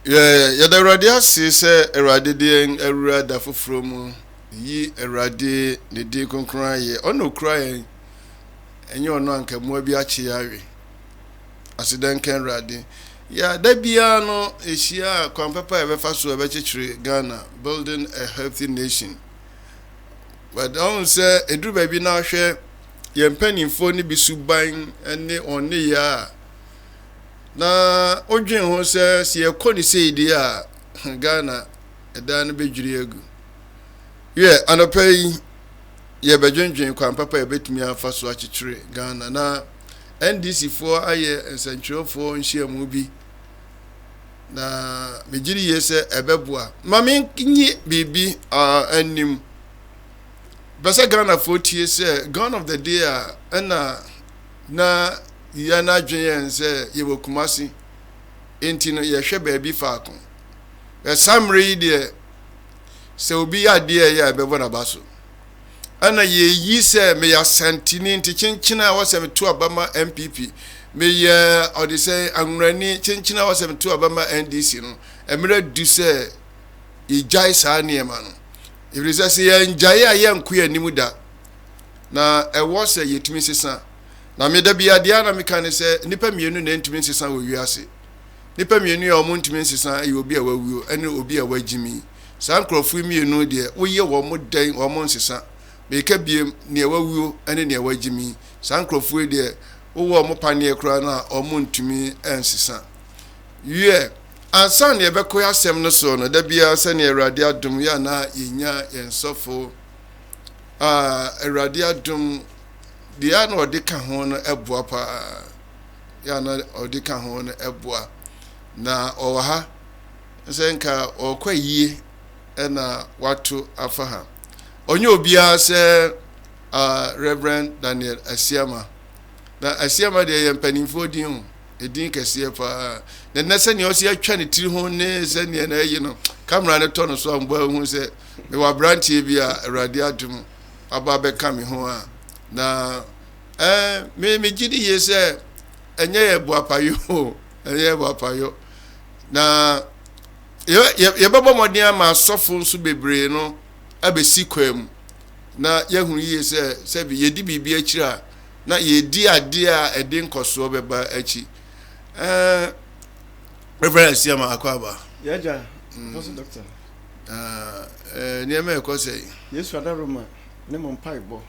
ya da Awurade ase sɛ Awurade de awurada foforo mu yi Awurade ne di konkron ayɛ ɔno okura yɛn enye ɔno anka mu bi akye yawe aseda nka Awurade ya da bia no ehia kwanpapa e befa so e be kyekyere Ghana building a healthy nation but on say eduru ba bi na hwɛ yɛn mpanimfo ne bi suban ne ɔne ya na odwen ho sɛ se yɛkɔ ne seidi a Ghana ɛda no bedwiri agu anɔpa yi yɛbɛdwendwen kwanpapa e betumi afa so akyekyere Ghana na NDC for ayɛ nsɛnkyerɛfoɔ nhyiamu bi na megyiri yɛ sɛ ɛbɛboa mame nyi bibi anim bɛsɛ Ghana for tie sɛ Ghana of the day a ɛna na ya na adwen yɛn sɛ yɛwɔ Kumasi enti no yɛhwɛ baabi faako ɛsamre yi deɛ sɛ obi yɛ adeɛ yɛ ɛbɛbɔ na ba so ana yeyi sɛ me ya santini nti kyenkyena a wɔsɛ me to abama MPP me ya ɔde sɛ anwurani kyenkyena a wɔsɛ me to abama NDC no emre du sɛ igyae saa nneɛma no ɛfiri sɛ yɛngyae a yɛnko yɛnim da na ɛwɔ sɛ yɛtumi sesa na me da bia deɛ na meka ne sɛ nipa mienu na ntumi sesa wɔ wiase nipa mienu a ɔmo ntumi sesa yɛ obi a wawuo ɛne obi a wagimi saa nkrɔfo mienu deɛ woyɛ wɔ mo dan wɔ mo nsesa meka biem ne wawuo ene ne wagimi saa nkrɔfo deɛ wowɔ mo paneɛ kura na ɔmo ntumi ensesa ansa ne yɛbɛkɔ asɛm no so no da bia sɛ ne Awurade adom ya na yenya yensɔfo Awurade adom dia na ɔde ka ho no ɛboa pa ya na ɔde ka ho no ɛboa na ɔwɔ ha sɛ nka ɔkɔ yie ɛna wato afa ha onye obia sɛ Reverend Daniel Asiama na Asiama de yɛ mpanimfo din ho edin kɛseɛ pa na nɛsɛ ne ɔsi atwa ne tiri ho ne sɛ ne na ayi no camera ne tɔ no so ambo hu sɛ me wa branch bi a Awurade adom aba bɛka me ho a na me gidi ye sɛ enye yɛ boapayo enye yɛ boapayo na ye bɛbɔ mɔden ama asɔfo nso bebree no abesi kwam na yehunu yie sɛ bi yedi bibia akira na yedi ade a ɛde nkoso bɛba akyi Reverend Siama akwaba yaja doctor niema ekose Yesu adaroma ne mompaibo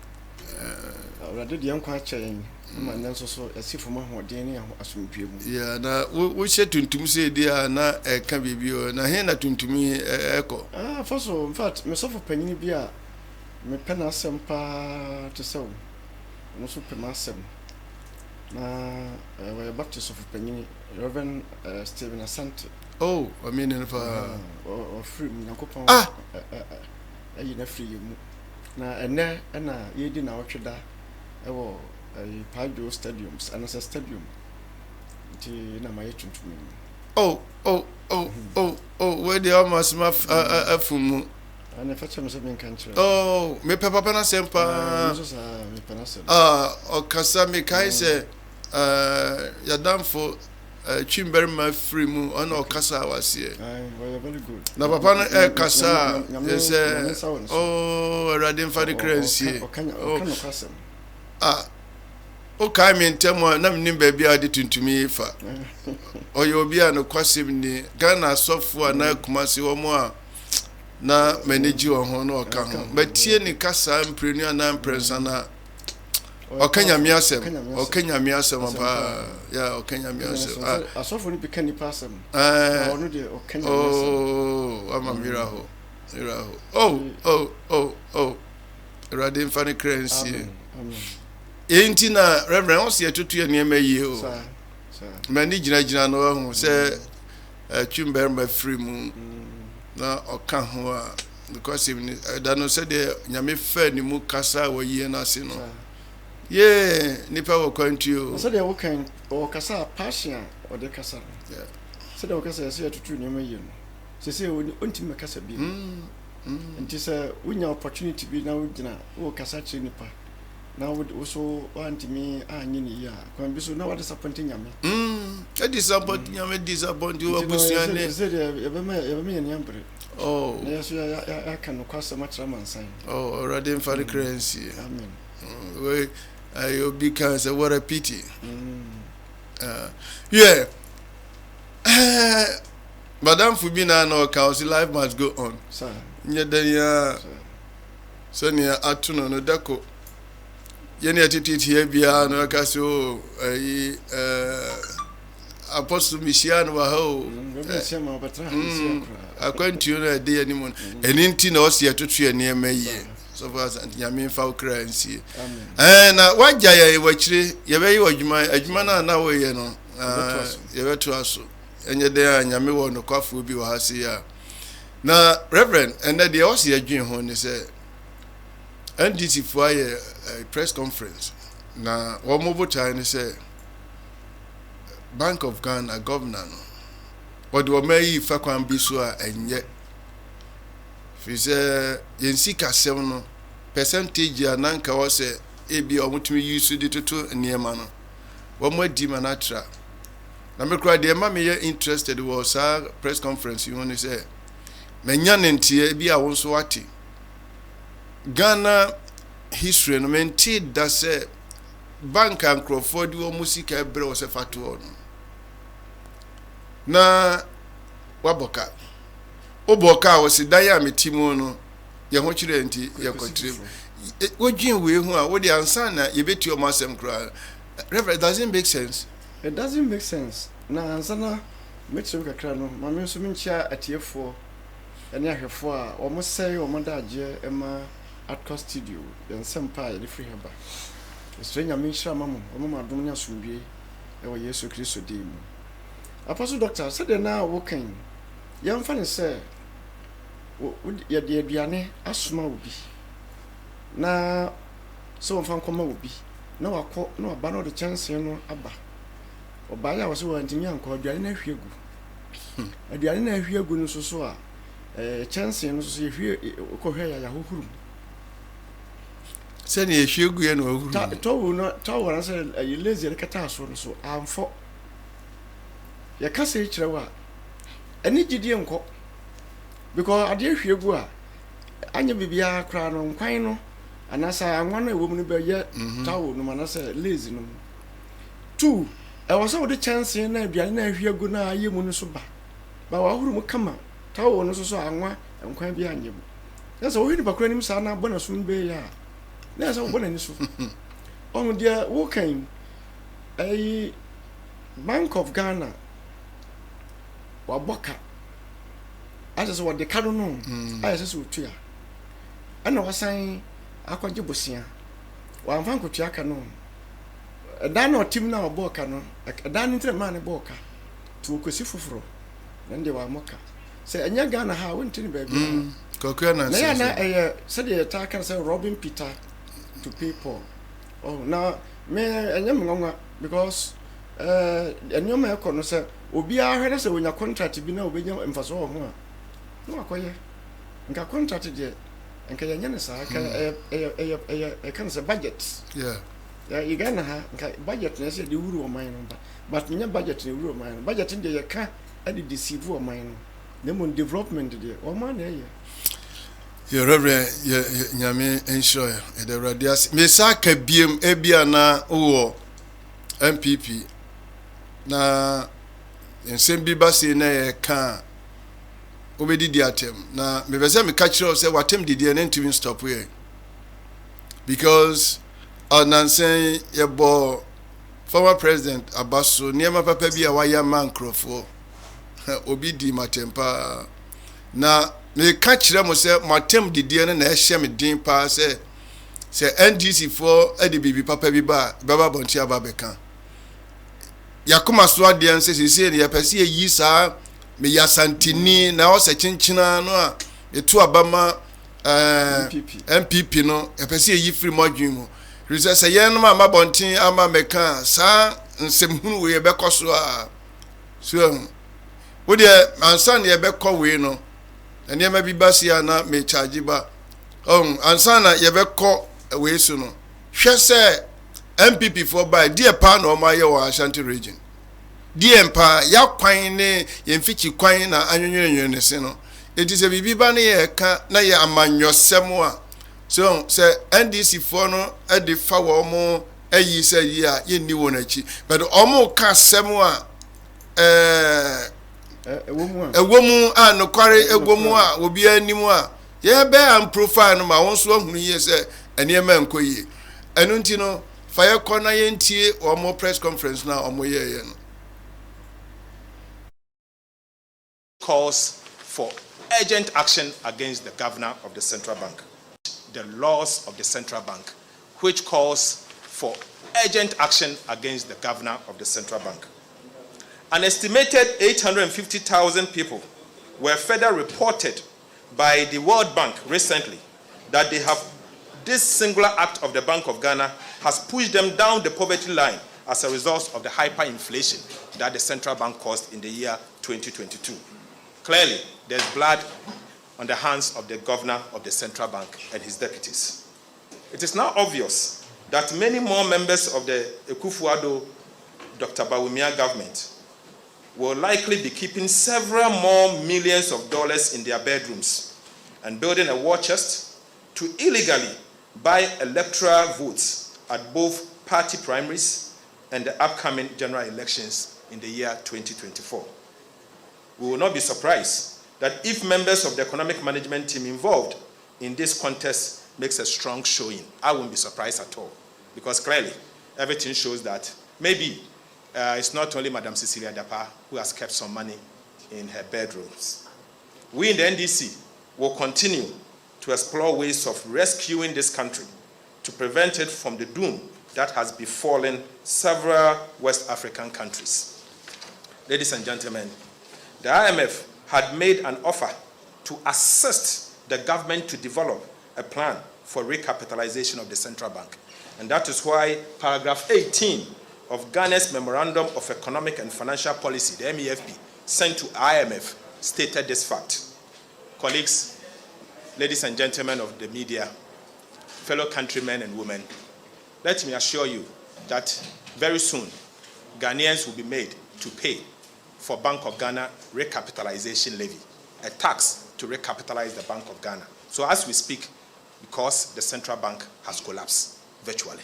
awrade de yankwa akyɛn ma nso so asifo mahoden ne asompie mu ya na wo hye tuntum se dia na ɛka bibio na he na tuntumi ɛkɔ faso in fact me sofo panyini bi a me pena asɛm pa to sɛ no so pema asɛm na we baptist of panyini Reverend Stephen Asante I mean in fa free Nyankopɔn ayi na free mu na ene na yedi na wotweda ewo Adkwart Studios anasa stadium ti na maye tuntum where the almost afumu ana facha me so bin kantre me papa na sempa me papa okasa me kai se yadamfo Chimberma free mu ona okasa awase very good na papa no kasa say Awurade mfa de kransie o kai me ntemo na mnim ba bia de tuntumi fa oyo obi a no kwasem ni Ghana sofo na Kumasi wo mo a na manage wo ho no oka ho batie ni kasa mprenu na mprensa na okanya miasem pa ya okanya miasem asofo ni bika ni pasem ono de okanya miasem amamira ho Awurade mfa ne kransie enti na Reverend osi atutu ya niema yie o mani gyina no ho se Chimberma free mu na oka ho a because even da no se de nyame fa ni mu kasa wo yie na se no nipa wo kwantuo so de wo kan o kasa passion o de kasa so de wo kasa se atutu niema yie no se ontime kasa bi enti se wonya opportunity bi na wo gyina wo kasa chi nipa Now would also want me and ya. Can be so now disappointing me. A disappointing, I'm a disappointing you. Oh, yes, I can cross so much Raman sign. Oh, already for the currency. Amen. I because what a pity. Yeah. Madame Fubina no council life must go on. Sir. Yeah, so near Atuno no Dako. Yeni attitude here bia no kaso Apostle Michian wa ho. Akwantu no dey animon. Eninti na osia tutu ene maye. So far as Yamin fa currency. Amen. Na waja ya wachire ye be adwuma na wo ye no. Ye beto aso. Enye dey anyame wo no kwafo bi wo hase ya. Na Reverend and the osia adwen ho ni say NDC for a press conference. Na wo mo time ni say Bank of Ghana governor no. But wo mai fa kwan bi so a enye. Fi say yensi kasem no percentage ananka wo say ebi omutumi use di toto niema no. Wo mo di manatra. Na me kra de ma me ye interested was a press conference you want say menya ntie bi a wo so wati. Ghana history no menti da say bank and Crawford wo musika ebre wo se fatu no. Na waboka oboka wo se dan ya metimu no ye ho kire nti ye kotre wodwin we hu a wo de ansa na ye beti o masem kra. Reverend, doesn't make sense. It doesn't make sense. Na ansa na mechi kakra no ma me so minchia atiefo ene ahwefo a o mo sei o mo daje ema Adkwart Studios and Sempa the free haba. The stranger Misha Mamma, Mamma Dominia Sumbi, or Yesu Christo Dim. Apostle Doctor said they now walking. Young funny say, would ye dear Biane, as small be. Now, so fun come will be. No, I call no banner the chance, you know, Abba. Or by our so and young called Diana Hugo. A Diana Hugo no so a chance, and so if you call her Yahoo. Send ye shugu ya no tower answer you lazy the catastrophe so I'm for ya kase chirewa ani gidi enko because ade hwegu a anya bibia kra no nkwan no anasa anwa no ewom no be ye tower no manasa lazy no two e was so the chance na aduane na hwegu na ayemu no so ba wa huru mu kama tower no so anwa nkwan bi anyemu yasa wo hini bakura nim sa na bona so be ya. There's a one in this. On dear walking a Bank of Ghana Waboka. I just what the cardinal. I just would tear. I know was saying Adkwart Studios. One fan could check no. A dan team now boka no. A dan into man a boka to Kosifufro. Then they were mocha. Say, and young Ghana, how went to the baby. Coconut. Said the attacker said Robin Peter. To people. Oh, now me anyam because anyam e kono say obi a hwede say onya contract bi na obenya emfaso ho a no akoye nka contract de nka yanya ne sa ka e kan say budget ya you gana ha nka budget na say de wuru o man no but nya budget na wuru o man budget de ye ka e de deceive o man no dem on development de o man na ye. Your Reverend, Yami ensure the radius. Mesaka biem ebiana uwo MPP. Na nsembi basi na ye ka obedi di atem. Na me bese me catch you say watem di na ntimi stop here. Because onansen ye bo former president Abaso niema papa bi a waya man krofo. Obi di matempa na me catch them say matem didie na ehye me din pa say NDC for bibi papa bi baba bonti ababeka yakoma so ade an say say ya pese yi sa me ya santini na o se chinchina no a etu abama MPP no ya pese yi free modwin mu reason say yen no ma bonti ama meka sa nsem hunu we be koso a so wo de ansan ye be ko we no ene ma bi basia na me charge ba ansana ye be ko we so no hwɛ sɛ MPP for by dear pan or my Ashanti region. Dear pa ya kwan ne yemfichi kwan na anwenwen ne se no. It is a bibiba ne ka na ya amanyosɛm a. So say NDC for no e de fa wo mo ayi say ya ye ni won achi. But omo ka sɛm a ewomu a no kware egomu a obi animu a ye be am profile no ma won so ahunu ye say eniema nkoyi. Enu nti no fire corner yentie or more press conference now or more calls for urgent action against the governor of the central bank. The laws of the central bank, which calls for urgent action against the governor of the central bank. An estimated 850,000 people were further reported by the World Bank recently that they have this singular act of the Bank of Ghana has pushed them down the poverty line as a result of the hyperinflation that the central bank caused in the year 2022. Clearly, there's blood on the hands of the governor of the central bank and his deputies. It is now obvious that many more members of the Akufo-Addo, Dr. Bawumia government will likely be keeping several more millions of dollars in their bedrooms and building a war chest to illegally buy electoral votes at both party primaries and the upcoming general elections in the year 2024. We will not be surprised that if members of the economic management team involved in this contest makes a strong showing, I won't be surprised at all, because clearly everything shows that maybe it's not only Madam Cecilia Dapa who has kept some money in her bedrooms. We in the NDC will continue to explore ways of rescuing this country to prevent it from the doom that has befallen several West African countries. Ladies and gentlemen, the IMF had made an offer to assist the government to develop a plan for recapitalization of the central bank. And that is why paragraph 18 of Ghana's Memorandum of Economic and Financial Policy, the MEFP, sent to IMF, stated this fact. Colleagues, ladies and gentlemen of the media, fellow countrymen and women, let me assure you that very soon Ghanaians will be made to pay for Bank of Ghana recapitalization levy, a tax to recapitalize the Bank of Ghana. So as we speak, because the central bank has collapsed virtually.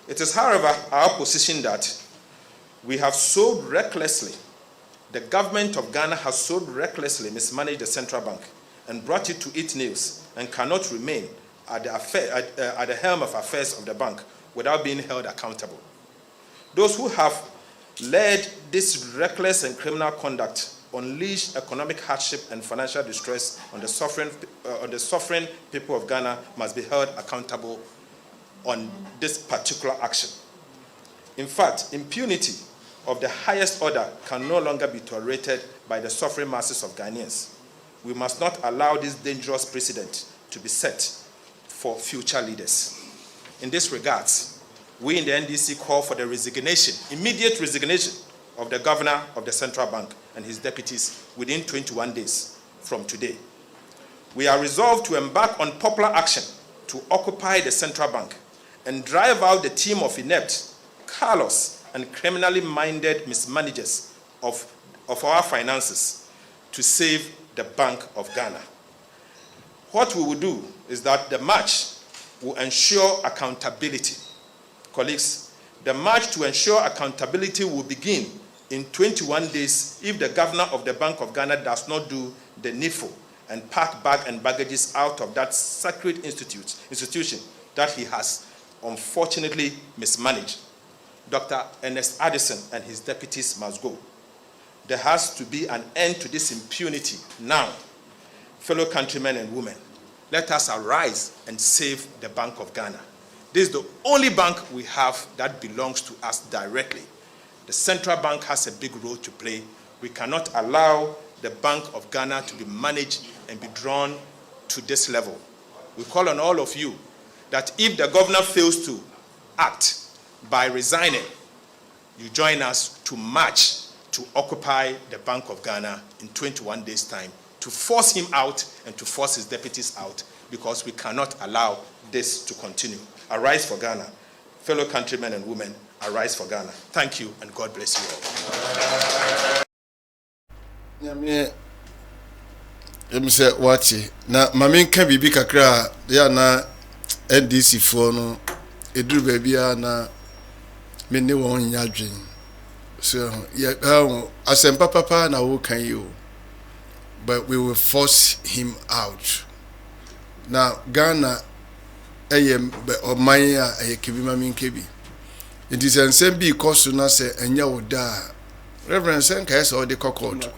It is, however, our position that we have so recklessly, the government of Ghana has so recklessly mismanaged the central bank and brought it to its knees and cannot remain at the helm of affairs of the bank without being held accountable. Those who have led this reckless and criminal conduct unleashed economic hardship and financial distress on the suffering people of Ghana must be held accountable on this particular action. In fact, impunity of the highest order can no longer be tolerated by the suffering masses of Ghanaians. We must not allow this dangerous precedent to be set for future leaders. In this regard, we in the NDC call for the resignation, immediate resignation of the governor of the central bank and his deputies within 21 days from today. We are resolved to embark on popular action to occupy the central bank and drive out the team of inept, callous, and criminally minded mismanagers of our finances to save the Bank of Ghana. What we will do is that the march will ensure accountability. Colleagues, the march to ensure accountability will begin in 21 days if the governor of the Bank of Ghana does not do the needful and pack bag and baggages out of that sacred institution that he has unfortunately mismanaged. Dr. Ernest Addison and his deputies must go. There has to be an end to this impunity now. Fellow countrymen and women, let us arise and save the Bank of Ghana. This is the only bank we have that belongs to us directly. The central bank has a big role to play. We cannot allow the Bank of Ghana to be managed and be drawn to this level. We call on all of you that if the governor fails to act by resigning, you join us to march to occupy the Bank of Ghana in 21 days' time to force him out and to force his deputies out, because we cannot allow this to continue. Arise for Ghana. Fellow countrymen and women, arise for Ghana. Thank you, and God bless you all. Say watch na mame nka bibi kakra ya na NDC fo no eduru baby na me ne won nyadwen so yeah asempa papa na wo kan you, but we will force him out. Now Ghana oman a kebi mame nkebi it is ensem bi koso na se enya woda Reverend Senka ese o de kokot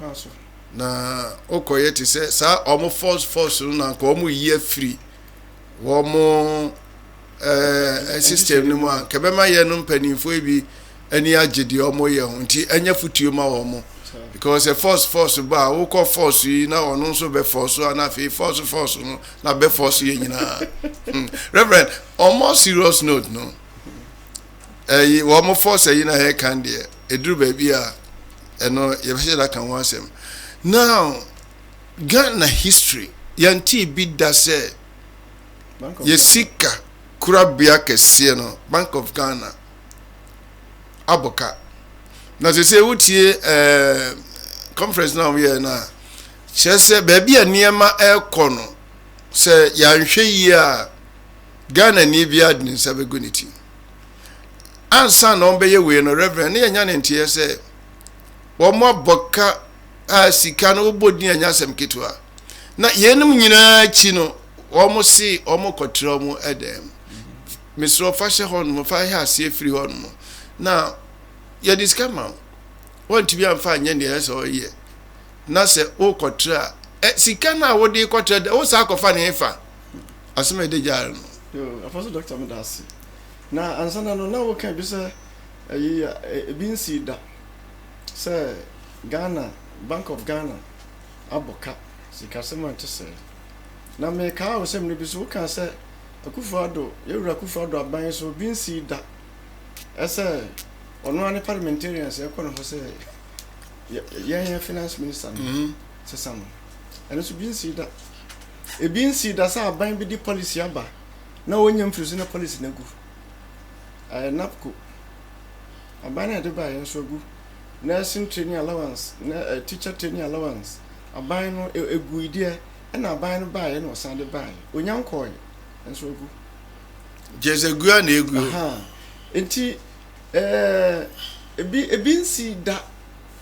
na okoye ti se sa omo force na ko omo ye free wo mo system ni mo an ke be ma ye no mpanimfo bi ani agede omo ye ho nti anya futuo ma wo mo because a force ba wo ko force yi na ono so be force na fe force no na be force ye nyina Reverend almost serious note no wo mo force yi na he kan de eduru ba bi a eno ye be da kan wasem. Now, Ghana history, yanti bida se, yesika kurabia kesiye no, Bank of Ghana, aboka. Na se utie conference na we na, se baby a niyama kono, se yanhwe yi a Ghana ni bia din sabe guniti. Ansa na ombe ye we no Reverend, ne yanya ne ntie se, womo aboka sika no obodi anya sem ketwa na yenum nyina chi no omo si omo kotre omo edem misro fashe hon mo fa ha se free hon mo na ye discama want to be amfa anya ne so ye na se o kotre sika na wo de kotre o sa kofa ne fa asema de jar no yo afaso doctor Medasi na ansana no na wo kan bi se bin si da se Ghana Bank of Ghana aboka sika semante se na me ka wo sem ne bi so kan se Akufo-Addo yewura Akufo-Addo aban so bin si da ese ono ane parliamentarians e kono ho se ye finance minister se samo ene so bin si da e bin si da sa aban bi di policy aba na wonyam friso na policy na gu napko aban na de ba yen so gu nursing training allowance, teacher training allowance. Aban no egu ide na aban no ba ye no san de ba. Onyankoi enso egu. Jeze gu na egu. Enti ebi nsi da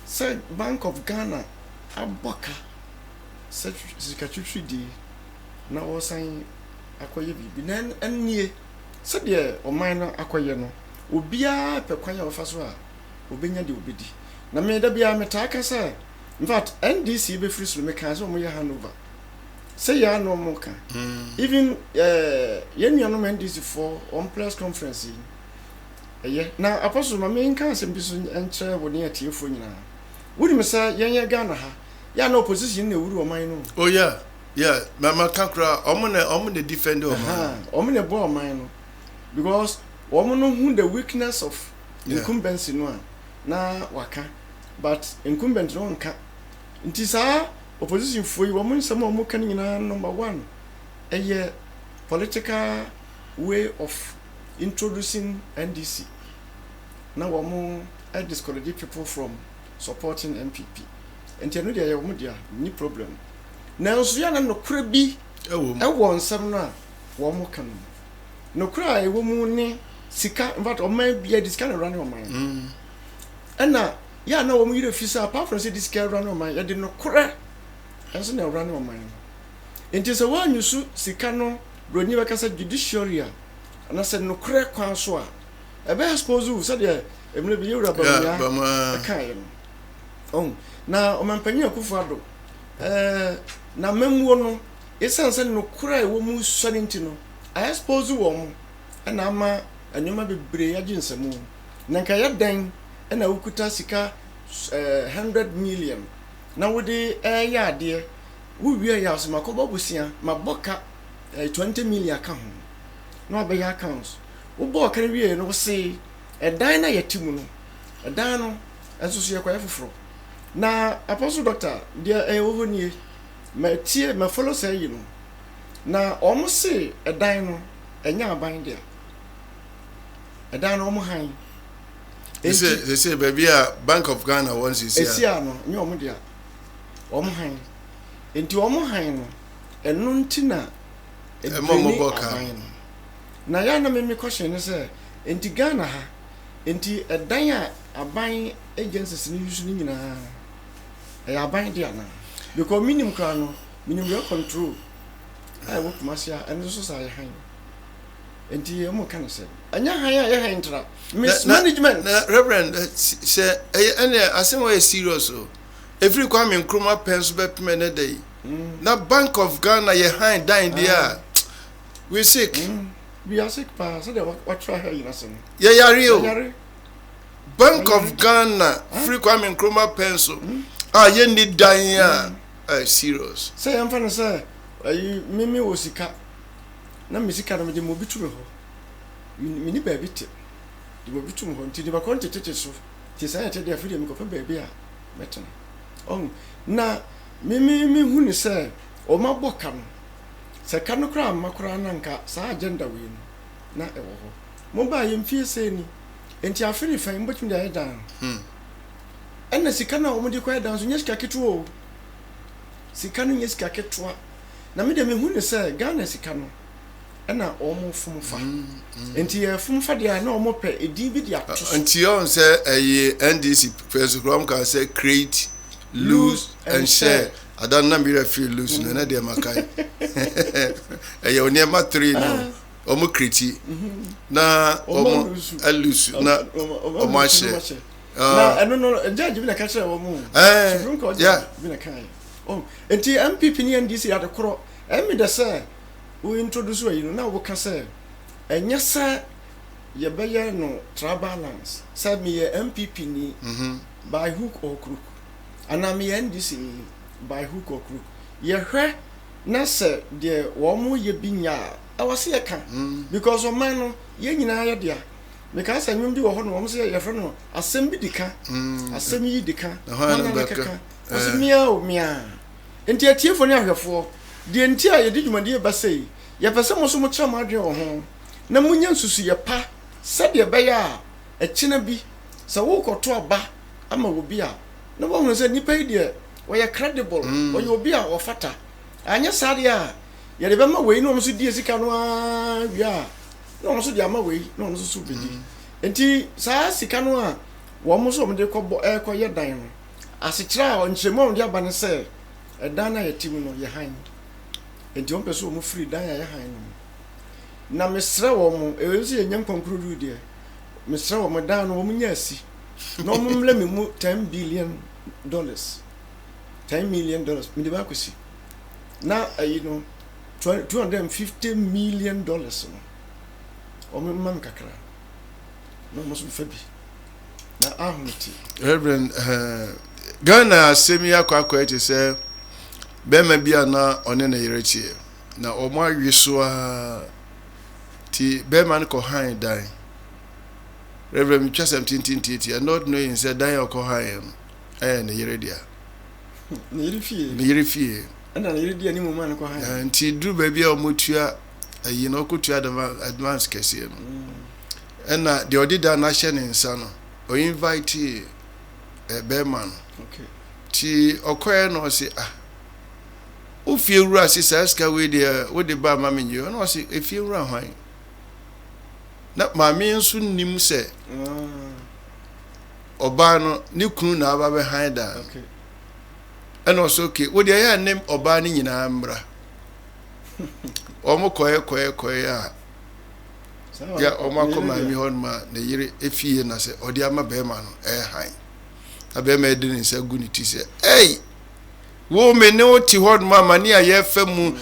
say Bank of Ghana aboka say sikatwitwi di na wo san akoye bibi na ennie say de oman no akoye no obia pekwanya wo fa so a obenya de obedi na me da bia metaka say in fact NDC be free so me kan so mo ye handover say ya no mo kan even yen no NDC for on press conference na apostle ma me kan se bi so enche wo ne atiefo nyina wuri me say yen Ghana ha ya na opposition na wuri oman no oh yeah mama kankra omo ne defend oman omo ne bo oman no because omo no hu the weakness of incumbency no na waka but incumbent no nka nti sa opposition foi wo mun sama omo kan nyina number 1 political way of introducing NDC na wo mo discourage people from supporting MPP enti no dia wo dia ni problem na nso ya na nokura bi ewo nsam no a wo mo kan nokura ewo mu ne sika in fact o man be this kind of running on mine na ya na wo mu yire fisa apart from say this kind of running on mine ya de nokura enso na running on mine enti se wa nyusu sika no broni be kasa judiciary na se nokura kwan so a ebe expose you say de emle bi yura ba ya kai no na o man panyi Akufo-Addo na memwo no esanse nokura ewo mu sɔre no I expose wo mo na ama anyoma bebre ya ginsemu na nka ya dan na ukuta sika 100 million na wode ya ade wo wie ya so makobo busia maboka 20 million ka ho na obeya accounts wo bo kan wie no se dan na yatimu no dan no enso so ye kwa foforo na apostle doctor dia wo nie me tie me follow say you know na omo se edan no enya aban dia edan no omo han they say baby a Bank of Ghana once is here esia no nya omo dia omo han enti omo han no eno ntina mo boka na ya na me question say enti Ghana ha enti edan a aban agencies ni use ni nyina e aban dia na because minimum ka no minimum control I work masia and so say han enti e mo kan say anya han ya han tra mismanagement reverend say any asem we serious o every Kwame Nkrumah pens be peme day na Bank of Ghana ye han dan dia we sick we are sick pa so they what try here you know some yeah yare Bank of Ghana free Kwame Nkrumah pencil ye need dan ya serious say am fan say mimi wo sika na mi sika no me de mo bitu ho mi ni ba bit de mo bitu ho nti de ba konti tete so ti say te de afiri mi ko fa ba bi a metan on na mimi hu ni say o ma boka no se ka no kra makora na nka sa agenda we na e wo ho mo ba ye mfie say ni enti afiri fa mbotum de ayedan ena sika na o mo de ko ayedan so nyesika ketuo sika no nyesika ketua na me de me hu ne say Ghana sika no ena o mo fumfa enti ye fumfa de na o mo pe edi bi de ato enti on say NDC first program can say create lose and share I don't know me feel lose na de makai oni ma 3 no o mo create na o mo lose na o mo share na eno no judge bi na ka kire wo mo yeah bi na kai oh enti MPP ni NDC ade kro emi de say we introduce we you know na wo ka say enya say ye beye no trial balance say me ye MPP ni by hook or crook ana me NDC ni by hook or crook ye hwe na say de wo mo ye binya I was here can because o man no ye nyina ye dia because anwum bi wo ho no wo say ye fre no asem bi dika asem yi dika na beka asemia o mia enti atiefo ni ahwefo de enti a ye didwumade ba sei ye pese mo so mo kira madwe wo ho na munya nsusu ye pa sade be ya a kina bi sa wo koto aba ama wo bi a na wo hu se nipa yi de wo ye credible wo ye obi a wo fata anya sade a ye de be ma we no mo so die sika no a wi a no mo so de ama we no mo so so bedi enti sa sika no a wo mo so mo de ko ko ye dan no asikira on chemo de aba ne se edan na ye tim no ye han enti on peso mo free dan ya han no na mesra wo mo ewesi ye nyam konkuru de mesra wo mo dan no wo nya asi no mo mle me mu $10 billion $10 million me de ba kwesi na you know $250 million no o me mam kakra no mo so fabi na ahmeti Reverend Ghana semi akwa ete say bema bia na one na yerechie na o mo awiso a ti bema no ko han dan Reverend mi twa 17 and not knowing say dan ko han na yeredia na yerefie ana na yeredia ni mo man ko han nti dru ba bia o motua ayi na ko tua advance kese no na de odida na hye ne nsa no o invite bema no okay ti okoye no say o fie wura sisa ska we de wo de ba ma menyi no say e fie wura hwan na ma me nso nim se oba no ne kunu na aba be han da okay eno so okay wo de ya nem oba ni nyina mbra o mo koye a ya o ma ko ma mi hon ma ne yire efie na se o de ama be ma no han abema edin se gu ni ti se wo me ne oti hod mama ni aye fa mu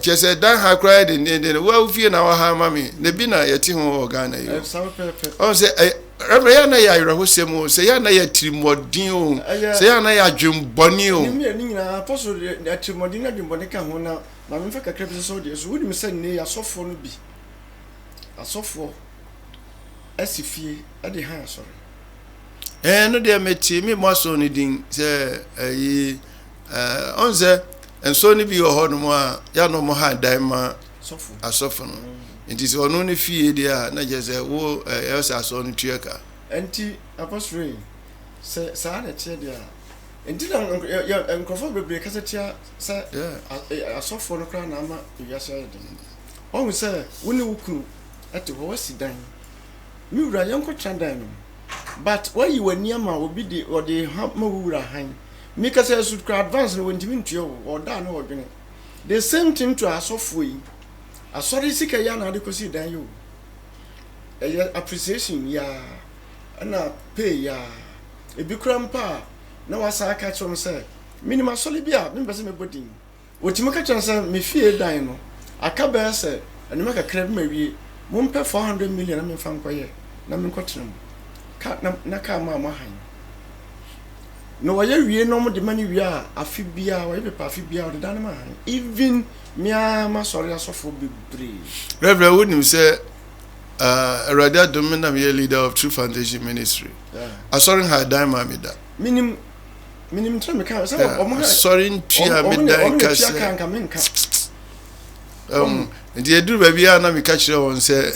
chese dan ha cry de wo fie na wa ha mami ne bi na yeti ho Ghana yo on se rebe ya na ya yira ho se mu se ya na ya trimodin o se ya na ya dwemboni o ni nyina apostle de trimodin na dwemboni ka ho na ma me fa kakra bi so de so wodi me se ne ya sofo no bi asofo asifie ade ha asore no de meti mi mo so ni din se onze and so ni bi ho no mo a ya no mo ha dan ma sofo asofo no nti se ono ne fie dia na je se wo elsa so no tuaka enti apostle se sa na tie dia enti na enkrofo bebre kasa tia se asofo no kra na ama wiase de o se woni wukunu ate ho wasi dan mi wura yanko trandan no but why you were near ma obi de or the ma wura han mi kasa su kra advance no wonti mintuo o da na odwene the same thing to asofo yi asori sika ya na de kosi dan yo appreciation ya na pay ya ebi krampa na wasa aka chom say minimum soli bia me pese me bodin otimo ka chon say me fie dan no aka ba say ene maka krab ma wie mo mpe 400 million na me fa nkoye na me nkotrem ka na ka ma han no waye wie no mo de mani wie a afi bia waye pepa afi bia o de dan ma han even mia ma sorry asofo bebre reverend wonim say Radia Domina be leader of True Foundation Ministry. Asorin ha dan ma me da. Minim try me ka say asorin tua me dan ka say. Ndi edu ba bia na me ka kire won say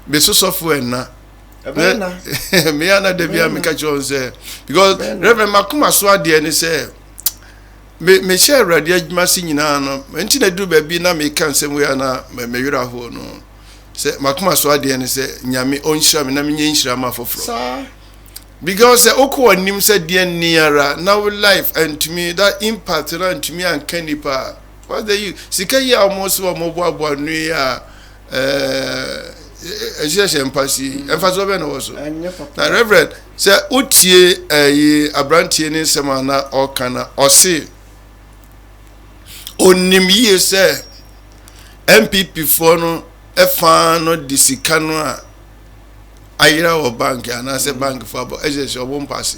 be sosofo enna. Me ana de bia me ka kire won say because Reverend Makuma so ade ni say me share Radia adwuma si nyina no nti na edu ba bi na me ka nsem we ana me yura ho no. Se makuma so ade ne se nyame onhira me na me nyenhira ma foforo because se okwo nim se de niara now life and to me that impact and to me and kanipa what they use sika ya almost wo mo boabo anu ya ejese empasi emfaso be no so na reverend se utie abrantie ne sema na okana ose onim ye se MPP for no efa no disika no a ayira wo bank ana se bank for abo ejese obo mpase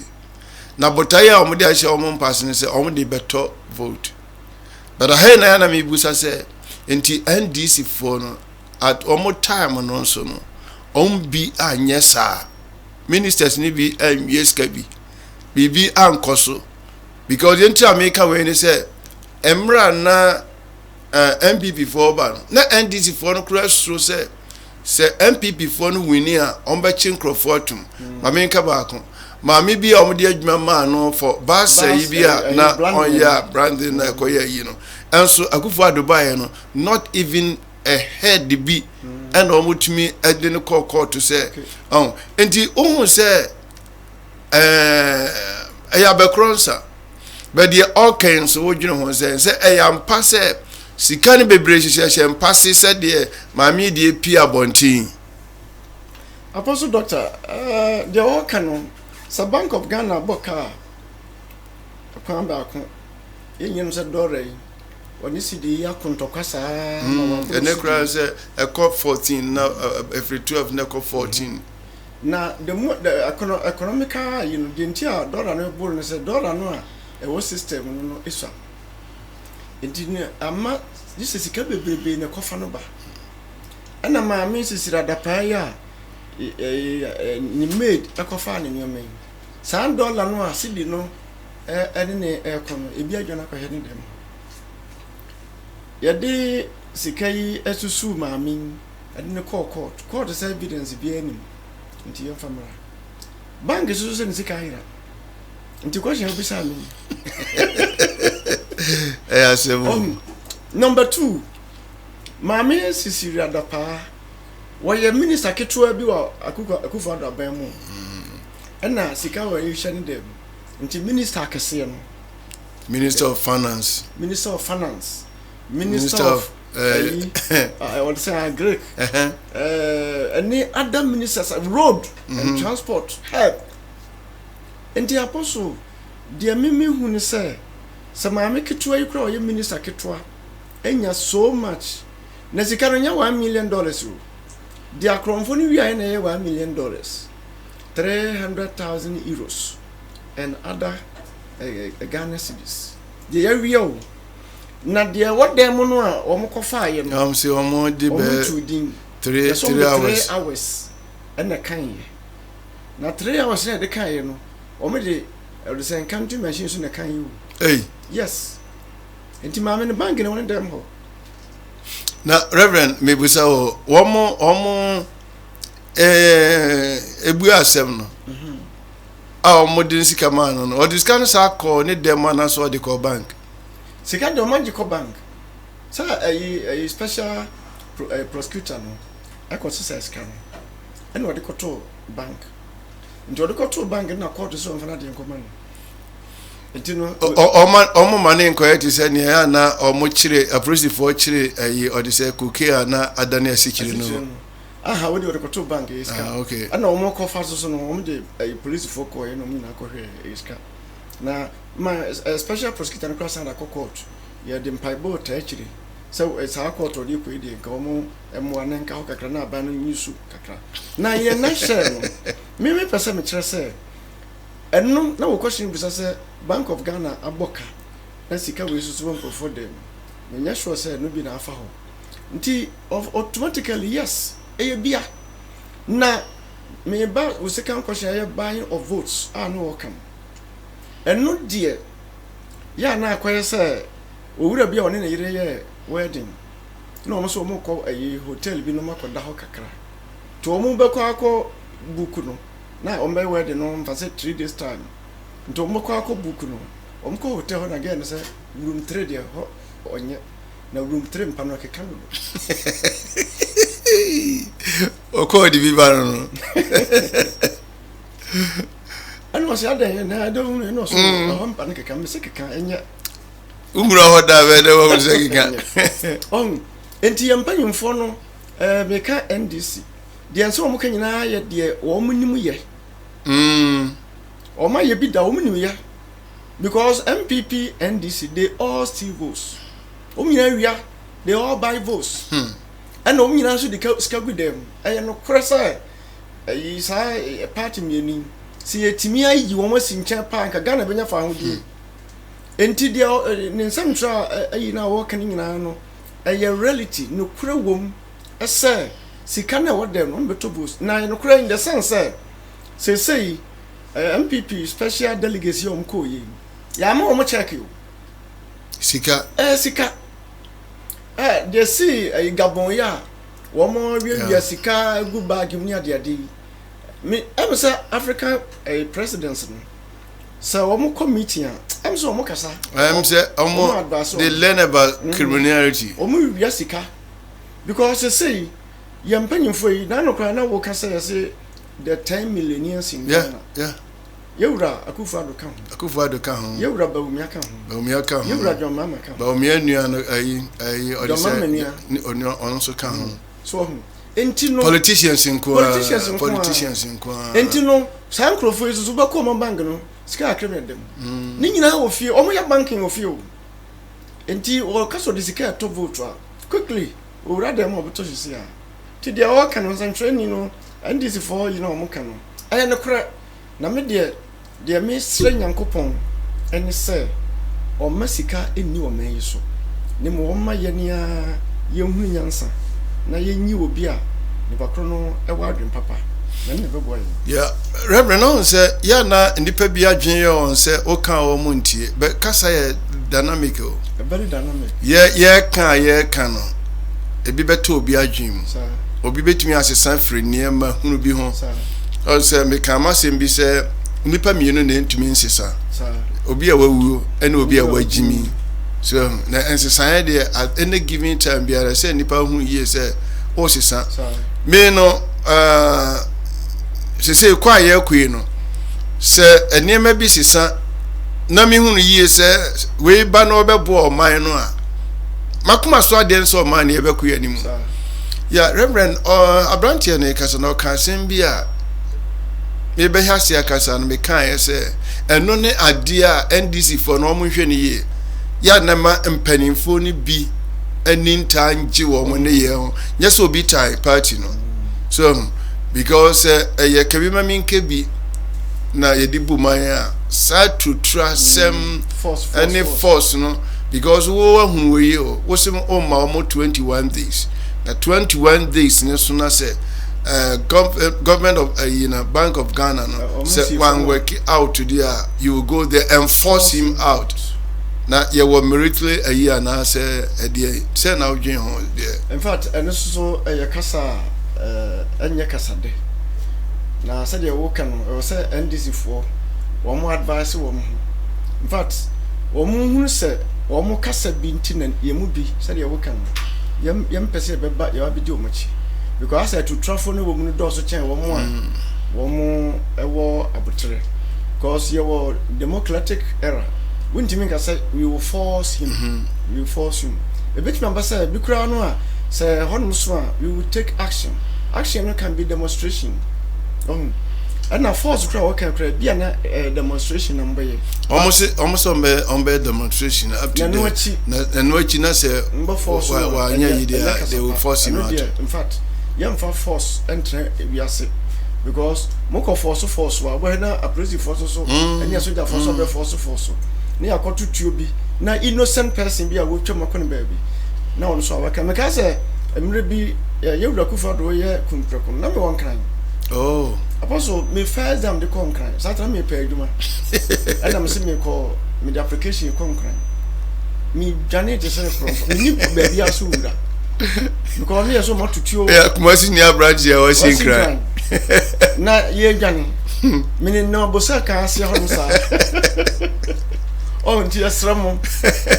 na botaya omo de ahye omo mpase ne se omo de beto vote but ahe na na me busa se enti NDC for no at omo time no so no bi anyesa ministers ni bi yeska bi ankoso because enti America we ni se emra na MPP for ban na NDC for no cross so say MPP for no wini a on be chinkrofo ma me nka ba ko ma me bi a de adwuma ma no for ba say bi a na on ya branding na koya yi no enso akufo adubai no not even a head bi and omutumi ede ne court to say enti ohun say ya be kronsa but the all kinds so wodwene ho say am pass sikani bebre hyehyɛ mpase sɛ de maami de pia bontin Apostle Doctor the all canon sa Bank of Ghana boka akwan ba ko yenyem sɛ dore oni sidi ya kontokasa ene kra sɛ ekɔ 14 na every 12 na ekɔ 14 na the economical you know the entire dollar no bol ne sɛ dollar no a ewo system no iswa edine ama this is ka bebrebe na kofa no ba ana ma me sisira da pa ya ni made akofa ne nyome $100 no a sidi no ene ne ekono ebi adwana kwa hede dem yade sikai esusu ma me ene ne court say evidence bi anim nti yo famra bank susu se nsika hira nti kwa hia bisa me number 2 Mami sisiri adapa woye minister ketua bi wa akufo adaban mu na sika wa yehye ne dem nti minister akese no Minister of Finance Minister of I want to say Greek any other ministers road and transport help nti apostle dia mimi hu ne say Samami ketua yi kura oye minister ketua enya so much na sika no nya $1 million ro dia kromfo ni wi aye na $1 million 300,000 euros and other Ghana cedis dia wi o na dia wadem no a omokofa aye no am se omo de be 3 hours and kan ye na 3 hours na de kan ye no omo de say country machine so na kan ye hey yes enti maame ne bank ne won dem ho na reverend mebusa o omo ebu asem no a omo din sika man no o diskan sa call ne dem na so de call bank sika de omo call bank sa a special prosecutor no akọsọ sa sika no ene o de to bank nti o de to bank na court so mfa na de nkoma no enti no omo mane nkoye ti se ne ya na omo chire apolice for chire o de se koke na adane asikire no aha we de to bank iska okay ana omo ko fa so no omo de police for ko no mi na ko hwe iska na my special prosecutor cross and court ya de mpaibo ta chire so it's our court odi ko edi nka omo emwa ne nka ho kakra na aba no nyisu kakra na ye na share no me pese me kire se eno na wo question bisa se Bank of Ghana aboka na sika we susu won for them me nya sure se no bi na afa ho nti automatically yes bia na me ba we second question ya buying of votes no welcome eno die ya na akoye se owura bia one na yire ye wedding no omo so mo ko hotel bi no makoda ho kakra to omo be ko akọ buku no na omo be wedding no mfa se 3 days time nto omo ko akọ buku no omo ko hotel ho na again se room 3 dia ho onye na room 3 mpa no keka no o ko di bi ba no ano se adan na do no so ho mpa no keka me se keka enya umura hoda be de wo se keka on enti yampanyimfo no meka NDC de enso omo kanyina ye de wo munim ye oma ye bi da wo munim ye because MPP NDC they all steal votes omina wia they all buy votes and omina so de skagu dem no kresa sa party mieni si etimi ayi wo ma sincha pa nka Ghana benya fa ho die enti de ne nsam tra ayi na wo kan nyina no reality no kura wom ese sika na wo dem no beto boost na no kura in the sense say MPP special delegacy ko yi ya ma wo check you sika sika they see Gabon ya wo mo wi sika gu bag mu ade ade me am say African presidents no so wo mo committee am so mo kasa am say they learn about criminality wo mo wi sika because they say yampanyimfo yi na no kra na wo kasa ya say the 10 millionaires in Ghana Yewura Akufo-Addo kan ho Yewura Bawumia kan ho Yewura John Mahama kan ho Bawumia nua no odise on so kan ho so ho enti no politicians nko enti no sankrofo isusu ba ko mo bank no sika akreme dem ni nyina wo fie omo ya banking wo fie o enti o kaso de sika to vote quickly o rather mo beto hisia ti dia o kan no training no and this for you know mo kan no aya no kra na me de me sre nyankopon eni se o masika eni o man yiso ne mo ma ye nia ye hu nyansa na ye nyi obi a ne bakro no e wa adwen papa na ne be boy yeah reverend on say ya na ndipa bi adwen ye on say o kan o mu ntie be kasa ye dynamic o very dynamic ye kan no ebi beto obi adwen mu obi betumi asesa free niema hunu bi ho o say me kan ma sem bi say nipa mienu na ntumi nsesa obi a wawu ene obi a wagimi so na ensesa de at any given time bi ara say nipa hu yie say o sesa me no se kwa ye kwe no se eniema bi sesa na me hu yie say we ba no obebo o man no a makuma so ade nso man na ye beku animu ya reverend abrantie ne kasa no kan sem bi a ebe hasi akasa no me kan ese eno ne ade a NDC for no mo hwe ne ye ya na ma mpanimfo ni bi aninta nji wo mo ne ye ho nyese obi tai party no so because ye kebi ma minke bi na ye di buman a sa to trust any force no because wo hu we yo wo sim o ma mo 21 days na 21 days ne so na say government of Bank of Ghana no say one work out to there you will go there and force him out na ye were military a year na say now dwen ho de. In fact, and so a kasa enya kasa de. Na said ye wo kan o say NDC for one more advice wo mo. In fact, wo mo hu say wo mo kasa bi nti ye mu bi said ye wo kan. Yem pese beba ye abidi o machi. Because I to travel no wo mu do so chen wo mo ewo abutre. Because ye were democratic era. When Jimmy say we will force him, we will force him. A bit member say, Bikra no, say Honmuswa, we will take action. Action can be demonstration. And now force crowd can create be a demonstration number. Almost on demonstration up to no and what you say, force they will force him out. In fact, young force enter we are sick. Because moko force when a police force so and yes soldier force na akoto tuo bi na innocent person bi a wo twem akon baby na on so awaka me ka say emre bi ye wura kufa do ye kunprekon na me won kran oh apostle me first time de kon kran satra me pay aduma and am say me call me the application kon kran me jane je say from me ni baby aso wura because me so matutuo yeah kuma si ni branch ya o sin kran na ye jane me no bosa ka ase ho sa oh nti asramo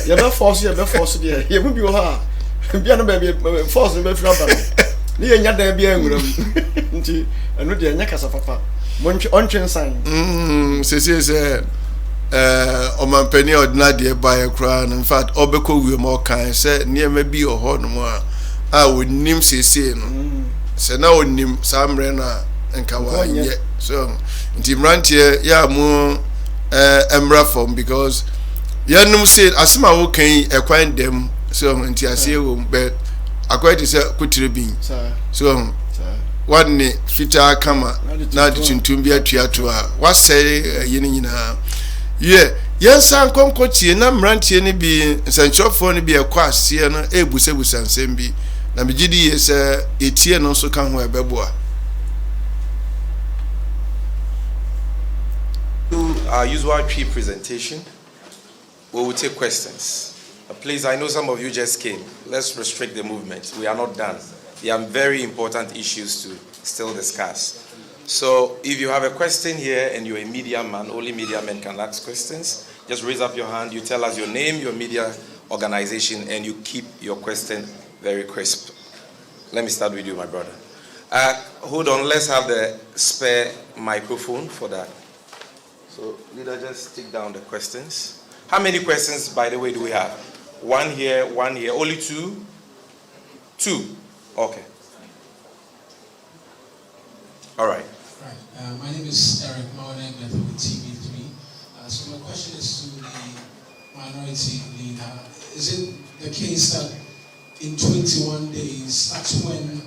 ye be force there ye mu bi wo ha bia no baby force be fira ba ni ye nya dan bia nwuram nti eno de nya kasa papa ontwen san se o man pani ordinary de ba ye kra in fact obekọ wi mo kan se ne ma bi o ho no a wonim sese no se na wonim samre na nka wa nye so nti mrantie ya mu emra form because yanum say asema wo kan ekwan dem so nti ase wo but akwai say kutire bin so one ne fita kama na de tuntum bi atua to a wasɛ yene nyina ye yensan konkotie na mrantie ne bi nsanchofo ne bi ekɔ ase no ebusebusa nsɛm bi na megidi ye sɛ etie no so kan ho ebeboa. Our usual tree presentation, we will take questions. Please, I know some of you just came. Let's restrict the movement. We are not done. There are very important issues to still discuss. So if you have a question here and you're a media man, only media men can ask questions, just raise up your hand. You tell us your name, your media organization, and you keep your question very crisp. Let me start with you, my brother. Hold on, let's have the spare microphone for that. So, leader, just take down the questions. How many questions, by the way, do we have? One here, only two? Two. Okay. All right. Right. My name is Eric Mawanek with TV3. So my question is to the minority leader. Is it the case that in 21 days, that's when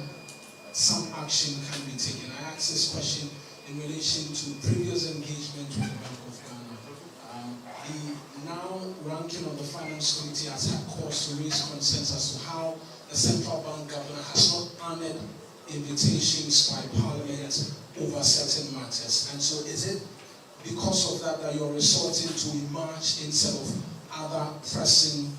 some action can be taken? I asked this question in relation to previous engagement with the Bank of Ghana. The now ranking of the Finance Committee has had cause to raise concerns as to how the central bank governor has not honored invitations by Parliament over certain matters. And so is it because of that that you're resorting to a march instead of other pressing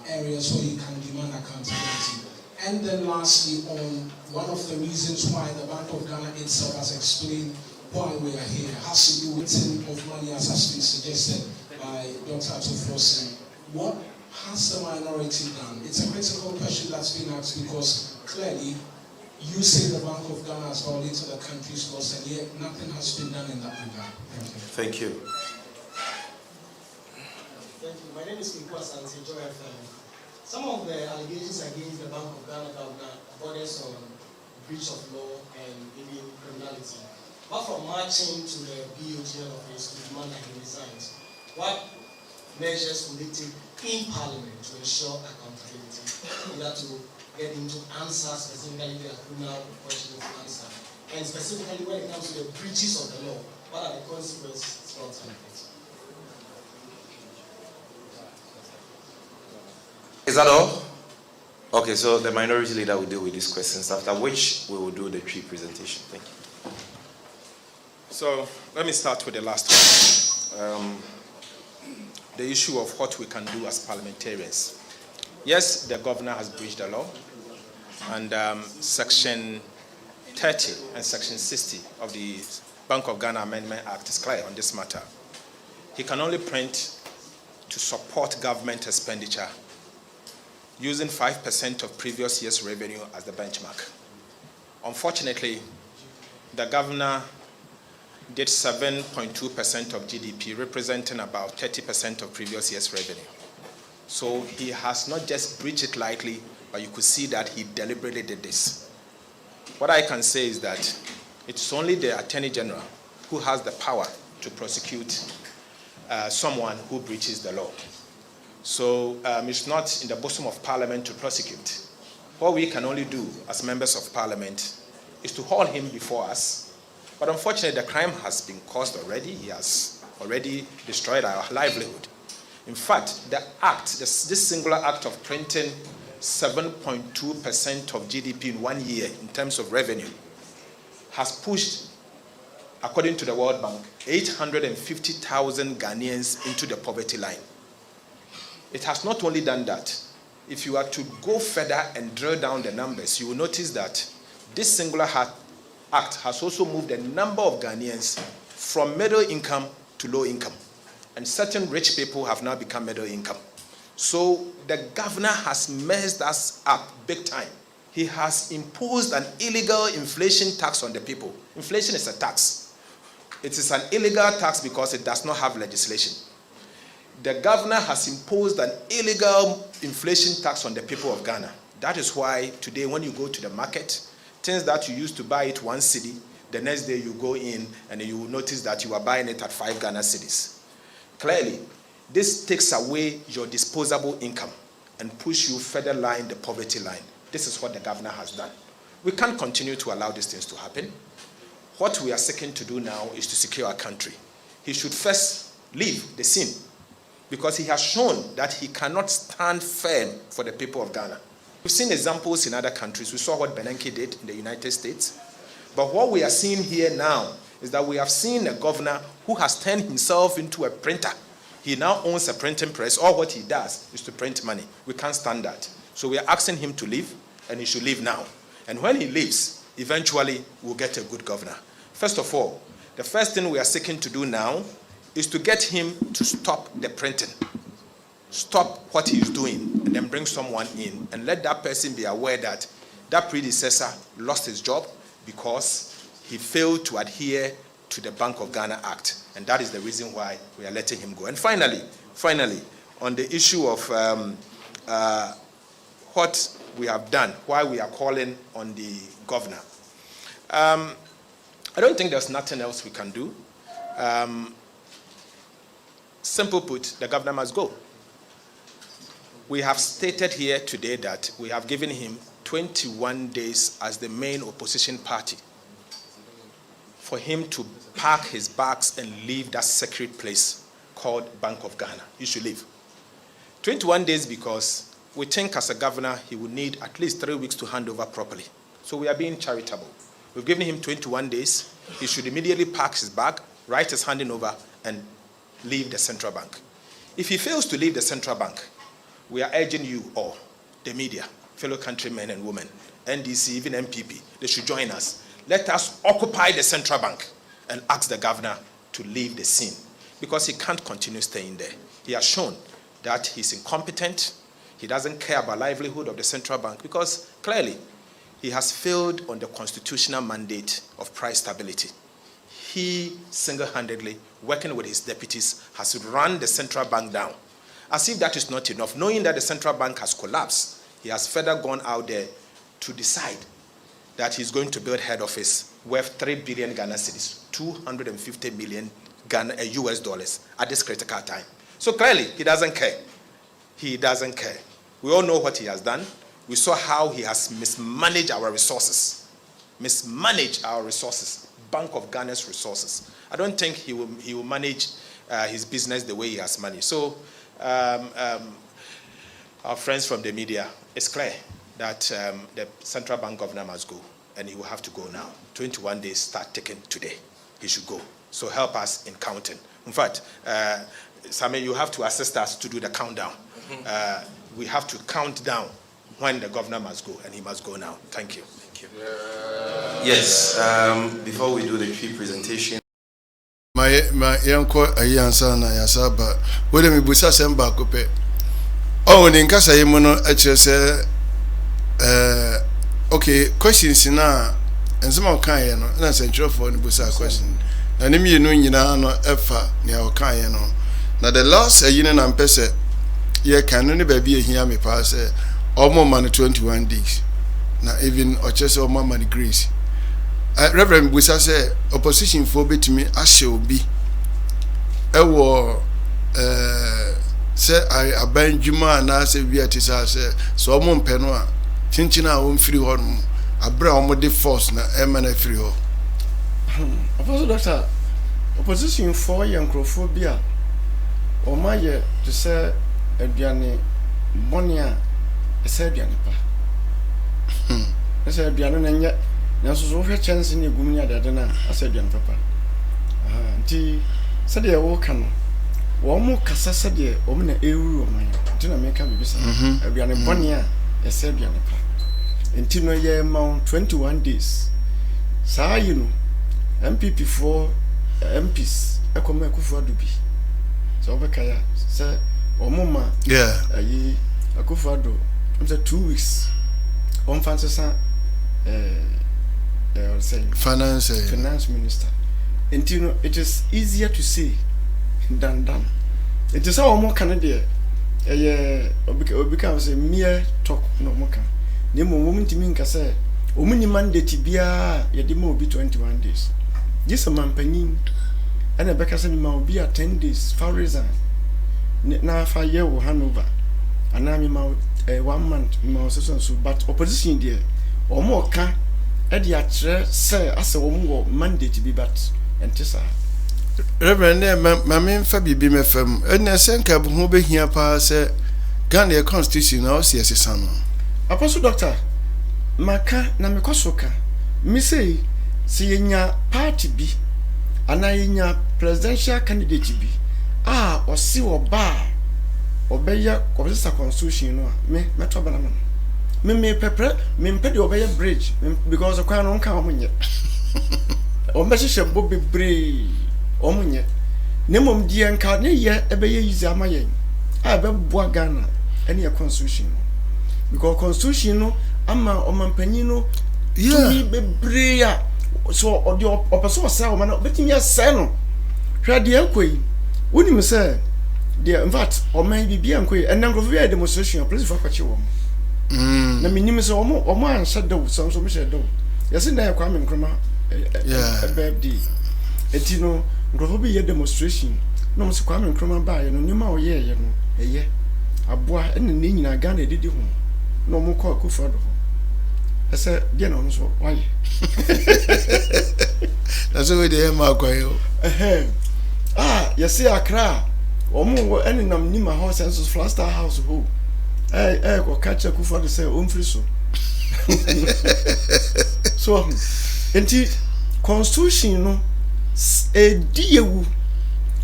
areas where you can demand accountability? And then lastly, on one of the reasons why the Bank of Ghana itself has explained why we are here has to do with of money, as has been suggested by Dr. Atofosin. What has the minority done? It's a critical question that's been asked because clearly you say the Bank of Ghana has violated the country's laws and yet nothing has been done in that regard. Thank you. Thank you. My name is Quirkiest and some of the allegations against the Bank of Ghana governor borders on breach of law and even criminality. But from marching to the BOGN office to demand that he resigns, what measures will they take in Parliament to ensure accountability, either to get him to answer specifically the criminal questions to answer, and specifically when it comes to the breaches of the law, what are the consequences for it? Is that all? Okay, so the minority leader will deal with these questions, after which we will do the tree presentation. Thank you. So let me start with the last one. the issue of what we can do as parliamentarians. Yes, the governor has breached the law, and Section 30 and Section 60 of the Bank of Ghana Amendment Act is clear on this matter. He can only print to support government expenditure using 5% of previous year's revenue as the benchmark. Unfortunately, the governor did 7.2% of GDP, representing about 30% of previous year's revenue. So he has not just breached it lightly, but you could see that he deliberately did this. What I can say is that it's only the Attorney General who has the power to prosecute someone who breaches the law. So it's not in the bosom of Parliament to prosecute. What we can only do as members of Parliament is to haul him before us. But unfortunately, the crime has been caused already. He has already destroyed our livelihood. In fact, the act, this singular act of printing 7.2% of GDP in 1 year in terms of revenue has pushed, according to the World Bank, 850,000 Ghanaians into the poverty line. It has not only done that. If you are to go further and drill down the numbers, you will notice that this singular act has also moved a number of Ghanaians from middle income to low income. And certain rich people have now become middle income. So the governor has messed us up big time. He has imposed an illegal inflation tax on the people. Inflation is a tax. It is an illegal tax because it does not have legislation. The governor has imposed an illegal inflation tax on the people of Ghana. That is why today when you go to the market, things that you used to buy it 1 cedi, the next day you go in and you will notice that you are buying it at 5 Ghana cedis. Clearly, this takes away your disposable income and push you further line the poverty line. This is what the governor has done. We can't continue to allow these things to happen. What we are seeking to do now is to secure our country. He should first leave the scene because he has shown that he cannot stand firm for the people of Ghana. We've seen examples in other countries. We saw what Bernanke did in the United States. But what we are seeing here now is that we have seen a governor who has turned himself into a printer. He now owns a printing press. All what he does is to print money. We can't stand that. So we are asking him to leave, and he should leave now. And when he leaves, eventually we'll get a good governor. First of all, the first thing we are seeking to do now is to get him to stop the printing. Stop what he's doing, and then bring someone in, and let that person be aware that that predecessor lost his job because he failed to adhere to the Bank of Ghana Act. And that is the reason why we are letting him go. And finally, on the issue of what we have done, why we are calling on the governor. I don't think there's nothing else we can do. Simple put, the governor must go. We have stated here today that we have given him 21 days as the main opposition party for him to pack his bags and leave that sacred place called Bank of Ghana. He should leave. 21 days because we think as a governor he would need at least 3 weeks to hand over properly. So we are being charitable. We've given him 21 days. He should immediately pack his bag, write his handing over, and leave the central bank. If he fails to leave the central bank, we are urging you all, the media, fellow countrymen and women, NDC, even MPP, they should join us. Let us occupy the central bank and ask the governor to leave the scene because he can't continue staying there. He has shown that he's incompetent. He doesn't care about livelihood of the central bank because clearly he has failed on the constitutional mandate of price stability. He single-handedly, working with his deputies, has run the central bank down. As if that is not enough, knowing that the central bank has collapsed, he has further gone out there to decide that he's going to build head office worth 3 billion Ghana cedis, 250 million US dollars at this critical time. So clearly, he doesn't care. He doesn't care. We all know what he has done. We saw how he has mismanaged our resources. Bank of Ghana's resources. I don't think he will manage his business the way he has managed. So our friends from the media, it's clear that the central bank governor must go, and he will have to go now. 21 days start taking today. He should go. So help us in counting. In fact, Sammy, you have to assist us to do the countdown. We have to count down when the governor must go, and he must go now. Thank you. Thank you. Yes, before we do the tree presentation. My uncle, a young son, I asaba. Whether me busa semba kope. Oh, in Casa Yemono, okay, questions now, and some of Kayano, and I sent you for the busa question. And if you know, you know, Efa near Kayano. Now, the last a year and pese, ye can only be here me pass or more money 21 days. Now, even or just or more money grace. Reverend Busa say opposition for bit me as shall be. Say I abandon Juma and I say we are say so mon penwa chinchina won free one abra omode force na emana free ho. Apostle Doctor, opposition for yankrophobia o maye to say aduane bonia e say aduane pa. Say aduane na nya na so hwe chance ni gumnya dade na asa aduane papa. Nti se de wo ka no wo mo kasa se de o na ewu o man nti na meka bibisa aduane bonia e say aduane pa. Nti no ye ma 21 days saa yi no MPP for MPs ekoma Akufo Addo bi so obeka ya say omoma ayi Akufo Addo say 2 weeks on fansa finance minister. And you know, it is easier to say than done. It is how more can there becomes a mere talk no more can. Nemo moment to mean say omuni mandate bia ye demo be 21 days. This a man penin and a becca send ma be 10 days for reason. Na fa year will hand over. And now me 1 month so but opposition there or more can Eddie say as a woman mandate be but and tessa. Reverend, my main Fabi be my firm, and I sent cab who be here pa say Ghana constitution or CSS. Apostle Doctor, Maka na Mikosoka, me say party be, and I presidential candidate be, or see or bar, or beya or this a constitution, me banana. Me pepper, me pedi obey bridge because the crown on come yet. O message of Bobby Bray, Omunye. Nemum dear and card, ye, a bay is a mayen. I be Boagana, any a constitution. Because constitution, ama o mampenino, yeah, be brea. So, or the opposite cell, man, betting me a seno. Try the elquay. Wouldn't you say, dear, in fact, or maybe be unquay, and then go via demonstration, please for what you want. Na minimum so omo answer do so me share do yes na Kwame Nkrumah birthday etino nkrofo bi ye demonstration no so Kwame Nkrumah ba ye no nyuma o ye no eye aboa ene ne nyina Ghana edidi ho no mo ko Akufo Addo ho ese dia na no so why that's why they am akwayo yes Accra omo ene nam nima ho sense Flaster House ho go catch Akufo Addo say free so. So, enti constitution no ediewu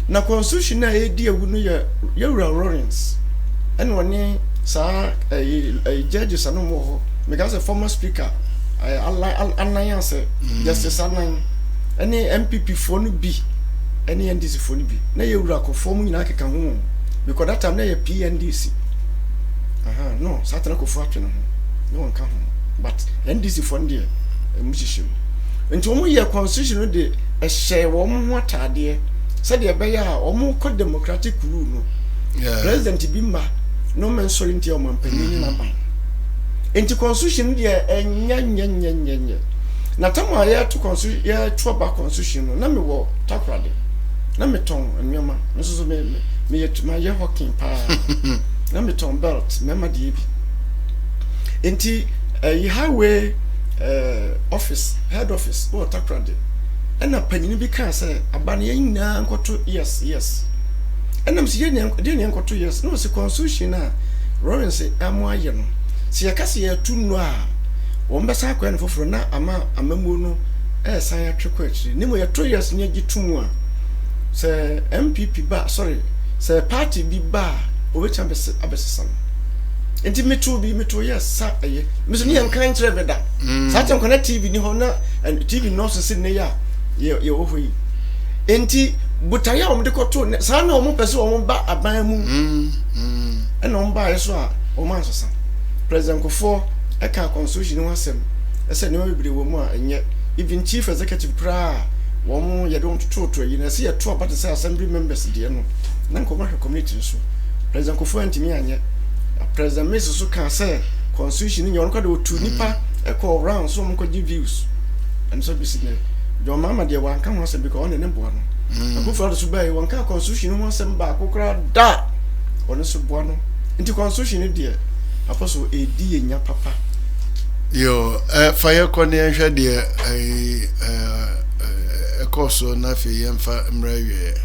na constitution na ediewu no ya Lawrence and one sa judges anu mo ho because a former speaker alliance justice anan any MPP for no bi any NDC for no bi na yewura ko form nyina keka ho because that time na ya PNDC no Saturday ko for atwe no one can but NDC for there musician nti omo ye constitution no de e share wo mo atade said e be ya omo ko democratic rule no president bi ma no men sorry nti o man panini na ban nti constitution de enya na tamo ya to constitution ya to ba constitution no na me wo takrade na me ton enwema nso so me ye hawking pa na me ton belt me ma de bi nti highway office head office or takrade and a penny be can say abani nyina nkoto yes and am see dey nkoto yes no se constitution na Lawrence amu aye no se yakase ya tu no a wo mbesa akwa no foforo na amamu no san ya twekwa akiri nimo ya 2 years nya gitum a se MPP ba sorry say party bi ba obetwa abesesa enti meto yes sa eye meso ne yankan kire beda sa tem kona TV ni ho na TV no so se ne ya ye wo hoyi enti butaya o mde koto sa na o mo pese o mo ba aban mu ena o ba yeso a o man so sa president Kofo e ka constitution ho asem e se ne o bibire wo mu a enye even chief executive pra wo mo ye don toto yi na se ye to about say assembly members de no na nko community so president Kofo antimi anye president Mrs. so can say constitution in your otu nipa e call round so mo give views and so be seen your mama dey wan kan say because on ne bo no akufo do so bay wan kan constitution ho say ba akokra da on so bo no nti constitution dey apostle e di enya papa yo fire konen hwe dey course na fe yemfa mrawie.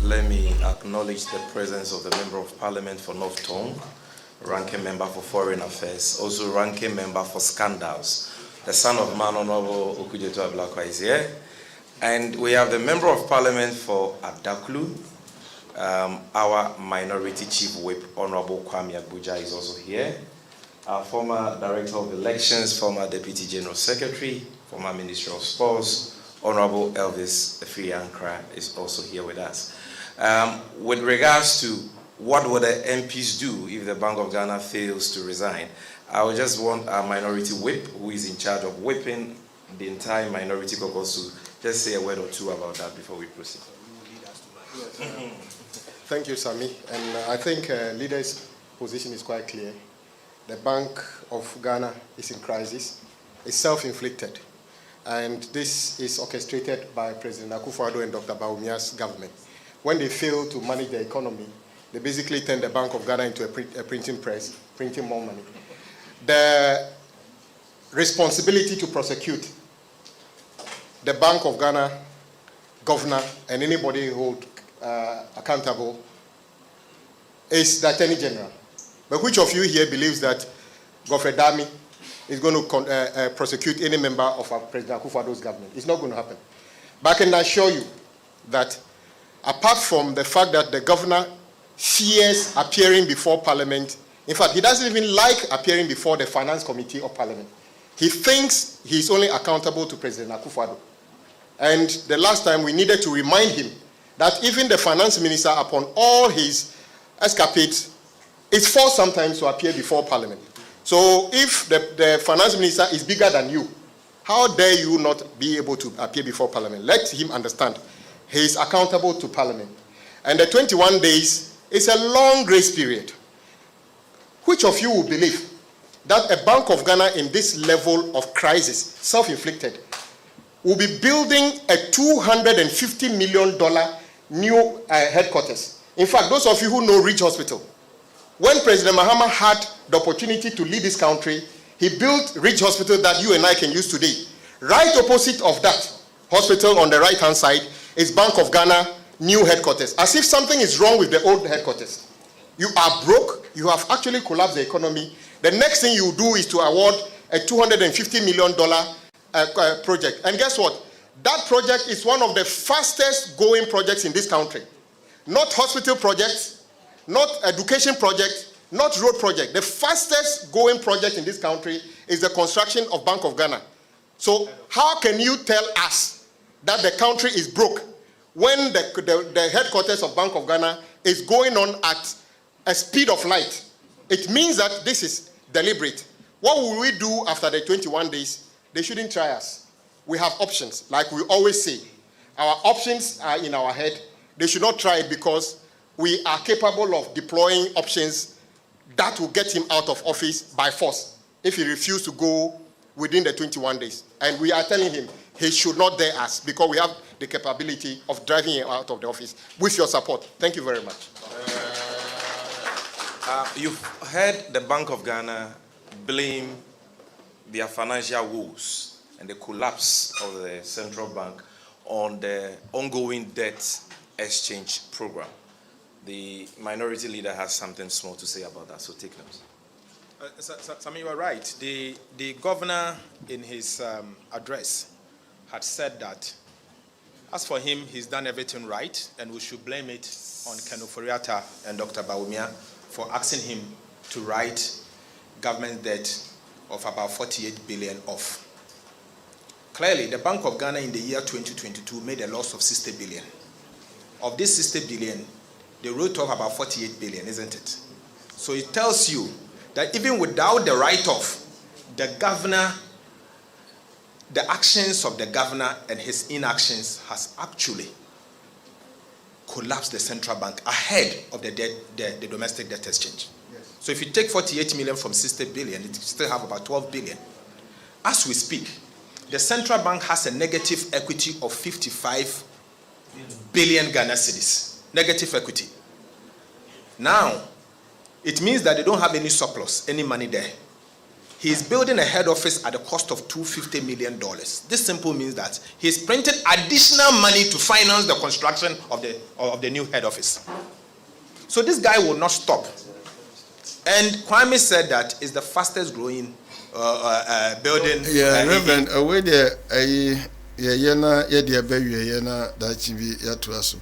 Let me acknowledge the presence of the Member of Parliament for North Tongue, Ranking Member for Foreign Affairs, also Ranking Member for Scandals. The son of man, Honorable Okujeto Ablakwa, is here. And we have the Member of Parliament for Adaklu, our Minority Chief Whip, Honorable Kwame Abuja, is also here. Our former Director of Elections, former Deputy General Secretary, former Minister of Sports, Honorable Elvis Efriankra is also here with us. With regards to what would the MPs do if the Bank of Ghana fails to resign, I would just want our minority whip, who is in charge of whipping the entire minority caucus, to just say a word or two about that before we proceed. Thank you, Sami. And I think leader's position is quite clear. The Bank of Ghana is in crisis. It's self-inflicted. And this is orchestrated by President Akufo-Addo and Dr. Bawumia's government. When they fail to manage the economy, they basically turn the Bank of Ghana into a printing press, printing more money. The responsibility to prosecute the Bank of Ghana governor and anybody hold accountable is the Attorney General. But which of you here believes that Godfrey Dami is going to prosecute any member of President Akufo-Addo's government? It's not going to happen. But I can assure you that apart from the fact that the governor fears appearing before Parliament, in fact, he doesn't even like appearing before the Finance Committee of Parliament. He thinks he's only accountable to President Akufo-Addo. And the last time we needed to remind him that even the Finance Minister, upon all his escapades, is forced sometimes to appear before Parliament. So if the Finance Minister is bigger than you, how dare you not be able to appear before Parliament? Let him understand he is accountable to Parliament. And the 21 days is a long grace period. Which of you will believe that a Bank of Ghana in this level of crisis, self-inflicted, will be building a $250 million new headquarters? In fact, those of you who know Ridge Hospital, when President Mahama had the opportunity to lead this country, he built Ridge Hospital that you and I can use today. Right opposite of that hospital on the right-hand side is Bank of Ghana new headquarters. As if something is wrong with the old headquarters. You are broke. You have actually collapsed the economy. The next thing you do is to award a $250 million project. And guess what? That project is one of the fastest going projects in this country. Not hospital projects, not education project, not road project. The fastest going project in this country is the construction of Bank of Ghana. So how can you tell us that the country is broke when the headquarters of Bank of Ghana is going on at a speed of light? It means that this is deliberate. What will we do after the 21 days? They shouldn't try us. We have options, like we always say. Our options are in our head. They should not try it because we are capable of deploying options that will get him out of office by force if he refuses to go within the 21 days. And we are telling him he should not dare us because we have the capability of driving him out of the office with your support. Thank you very much. You've heard the Bank of Ghana blame their financial woes and the collapse of the central bank on the ongoing debt exchange program. The minority leader has something small to say about that, so take note. Sami, you are right. The governor in his address had said that As for him, he's done everything right, and we should blame it on Ken Ofori-Atta and Dr. Bawumia for asking him to write government debt of about 48 billion off. Clearly, the Bank of Ghana in the year 2022 made a loss of 60 billion. Of this 60 billion, they wrote off about 48 billion, isn't it? So it tells you that even without the write-off, the governor, the actions of the governor and his inactions has actually collapsed the central bank ahead of the domestic debt exchange. Yes. So if you take 48 million from 60 billion, it still have about 12 billion. As we speak, the central bank has a negative equity of 55 billion Ghana cedis. Negative equity. Now, it means that they don't have any surplus, any money there. He is building a head office at the cost of $250 million. This simply means that he's printed additional money to finance the construction of the new head office. So this guy will not stop. And Kwame said that is the fastest growing building. Yeah, Reverend, away there, yena that chibi yatuaso.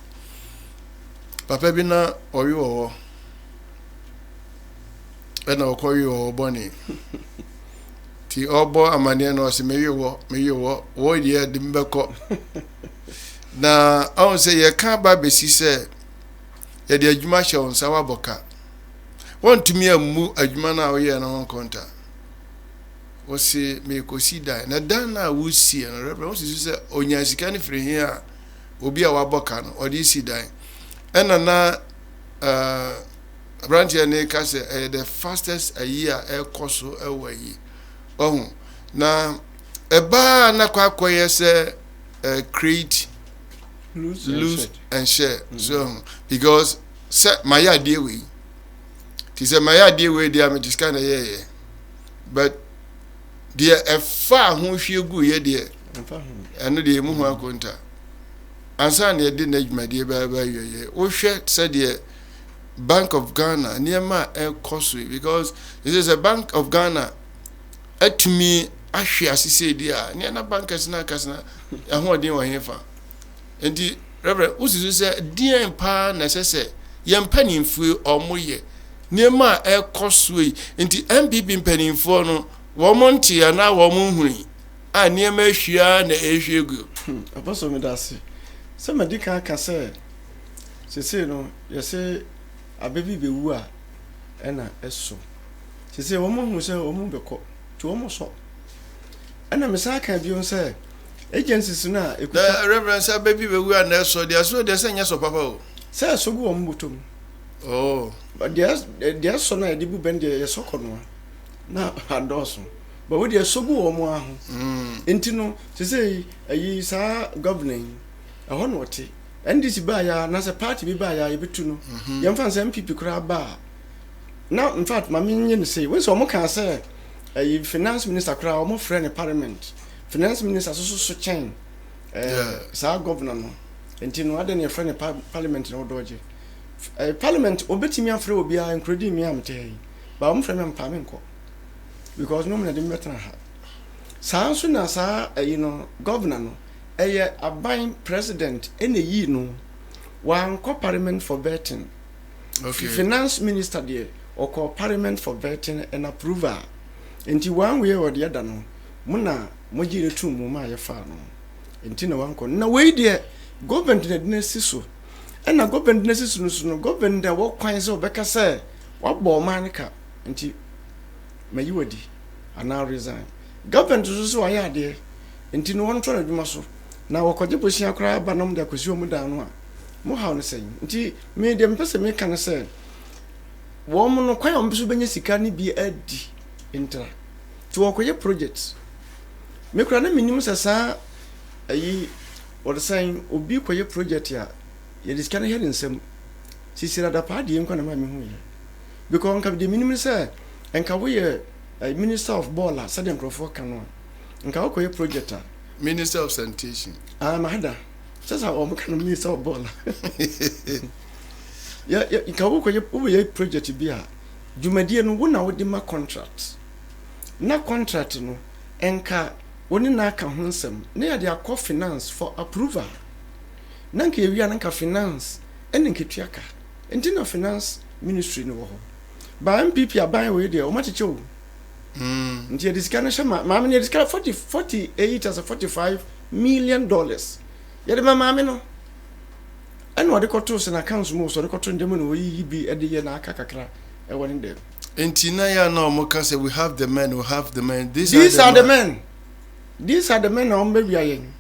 Papa bina oyo ena okoyo oboni. Ti obo amane no se meyo wo ye dimbeko. Na on say ye kan ba besi se ye de adwuma hye on sawa boka. Won tumi amu adwuma na wo ye na won konta. Wo se me kosi dan na dan na wo si no reverend wo se onya sika ne firi hin a obi a wa boka no odi si dan. Ena na branch ne ka se the fastest a year e koso e wa yi. Oh, na eba na kwa koye se create lose and share. So because set my idea way. Ti say my idea way dey am this kind of yeah. But there a far who hwe gu ye dey. Eno dey mu ho akonta. Ansa na dey na adwuma dey ba ye. O hwe said the Bank of Ghana near e cost because this is a Bank of Ghana at me ahwe asise dia ne na bankers na kasna ehon den wa hefa enti reverend usisu se dien pa na sese yempanimfu omoye niema ekosoi enti MPP mpanimfu no wo monte ya na wo monhuri a niema ahwia na ehwegu apostle medase se medika ka se no yese abebi bewu a ena eso se wo monhu se wo mu beko almost and I'm a bion say agencies na reverend say baby we are na so they say yes papa say so go on butum oh but there's so na edibu bend dey so kono na adoso but we dey so go on aho enti no say ayi sa governing a hono wote ndc ba ya na say party bi ba ya yebetu no yemfa say MPP kura ba now in fact mama nyi say we so mo kan say a finance minister crowd almost friend in parliament. Finance minister so chain. Sa governor no. Enti no ade ne friend in parliament no doje. Parliament obetimi afre obi a including me am tey. Ba am friend am pame nko. Because no me na dem betra ha. Sa so na sa governor no aban president ene yi no wan ko parliament for vetting. Okay. Finance minister there or call parliament for vetting and approval. Enti one way or the other no muna moji retu mu ma ye fa no enti na wanko na we de government na dinasi so e na government dinasi so no government da wo kwan se obeka se wa bo man ka enti mayi wadi ana resign government so wa ya de enti no won to na dwuma so na wo koje posi akra ba nom da kosi omu da no a mo ha no sen enti me de mpese me kan se wo mo no kwan ombiso benya sika ni bi adi intra to okoye projects me kura na minim sasa ayi or saying obi koye project ya ye dis kana hear nsem sisira da pa de enko na ma me hu ye because nka de minim say enka we ye minister of baller said enkrofo kan no nka okoye project minister of sanitation mahada sasa o mo kan minister of baller ya nka okoye project bi a jumadie no wo na wo de ma contract na contract no enka woni na aka ho nsem na ya de akọ finance for approval nanka ewia nanka finance ene nketuaka enti na finance ministry no wo ho ba MPP aban we de o ma cheche o nti e disika na shema ma me ne disika 48 as $45 million ye de ma me no ene ode koto se na accounts mo so de koto ndem no yi bi e de ye na aka kakra e woni dem enti na ya na o ka say we have the men these are the men on baby ayen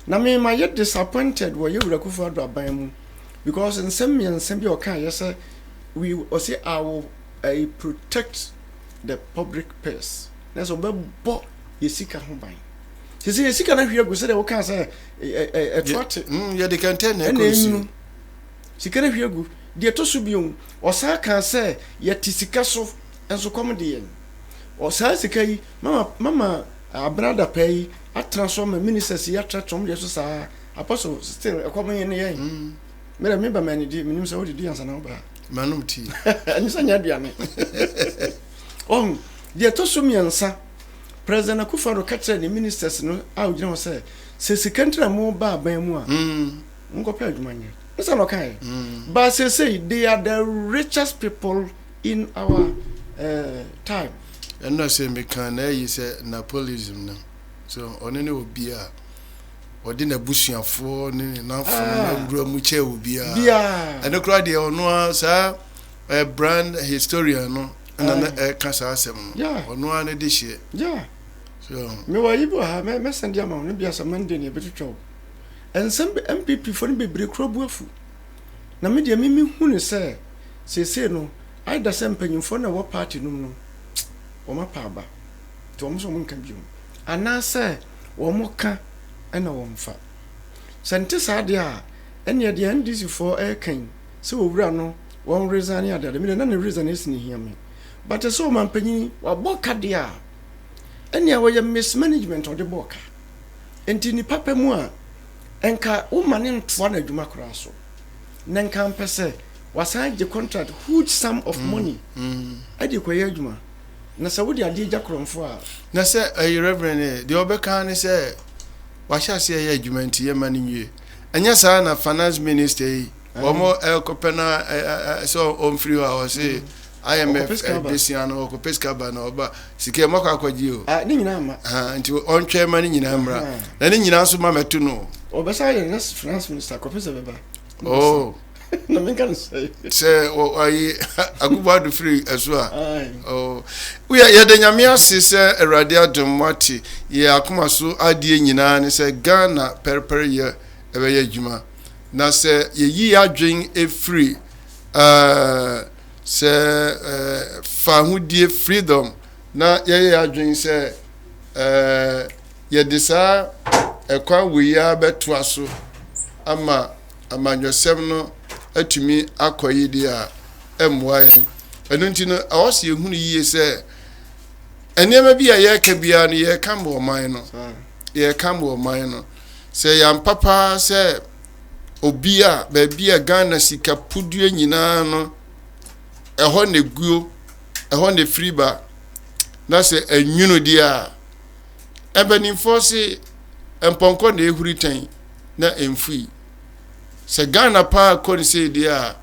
na me ma yet disappointed wo ye wura kufu ado aban mu because nsem bi o kan ye say we or say I will protect the public purse na so be bo ye sika ho ban se ye sika na hwe agu se de wo kan say twat ye de kan ten na ko sika na hwe agu de to so biom o sa kan say ye tisika so enso kom de ye o sa sika yi mama abrada pay a transform ministers ya transform yeso sa apostle still ekomo yen ye me ba mani di minim sa wodi di ansa na ba manum ti ani sa nya duane de to so miansa president akufaro katre ni ministers no a ugina say se sikantra mo ba ban mu a ngopa adwumanye nsa no kai but say they are the richest people in our time. And no say me can you say Napoleon no. So onene obi a odi na busuafo ne na fo na ngura mu che obi a. Bia. And okra de ono sa brand historian no na ka sa asem no. Ono an de hye. Yeah. So me wa yibo ha me send am no bia sa mande ne betutwo. Ensem MPP fo ne bebre krobu afu. Na me de me hu ne se no ai da sem panyimfo na wo party no Oma paba to omso mun kan biom anase wo mo ka ena wo mfa sente saade a ene de NDC for kan se wo wura no won reason ya de me na reason is ni hia me but so man panyin wa boka de a ene wo ye mismanagement of the boka enti ni papa mu a enka wo mane ntwa na adwuma kora so na nka mpese wasan je contract huge sum of money adi ko ye adwuma na sa wodi ade gya kromfo a na se reverend de obeka ne se wa sha se ye adwumanti ye mane nwie anya sa na finance minister yi omo kopena so on free wa say IMF besiano ko peska na oba sike mako akwaji o ni nyina ma nti on twa mane nyina mra na ni nyina so ma metu no obesa ye na finance minister ko pesa beba no me can say I aguba do free as well. We are the nyamia se Awurade adom wati ye akoma so adie nyina ne se Ghana per ye ebe adwuma na se ye yi adwen e free se fa hudie freedom na ye adwen se ye disa ekwa we ya beto aso ama amanwesem no atumi akoyi dia emwaye enu nti no awose ehunu yiye se enema bi a ye ka bia no ye ka mo man no ye ka mo man no se yam papa se obi a ba bia Ghana sika pudue nyina no eho ne guo eho ne friba na se enwunu dia ebani force emponko na ehuritan na emfui se Ghana pa kon se dia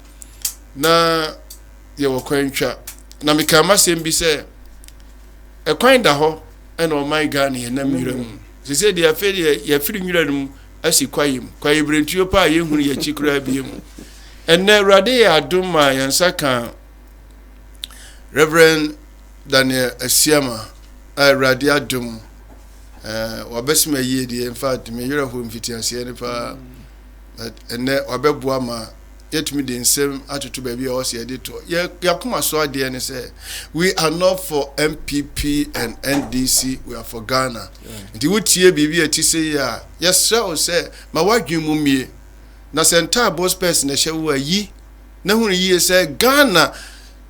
na ye wokwantwa na mekama sem bi se ekwan da ho ena o my Ghana ye na miram se dia fe ye firi nwiranum asi kwayim kwayibrentuo pa ye hunu ye chikura biem enne Awurade ya adoma yansaka Reverend Daniel Asiama Awurade adom wabesima ye die in fact me yura ho mfitiase ne pa ene wabebua ma yetumi de nsem atoto ba bia o se de to yakoma so ade ne say we are not for MPP and NDC, we are for Ghana. Nti wotie bibia ti say ya yesra o say ma wadwen mu mie na center boss person na hyewo ayi na hunu yi say Ghana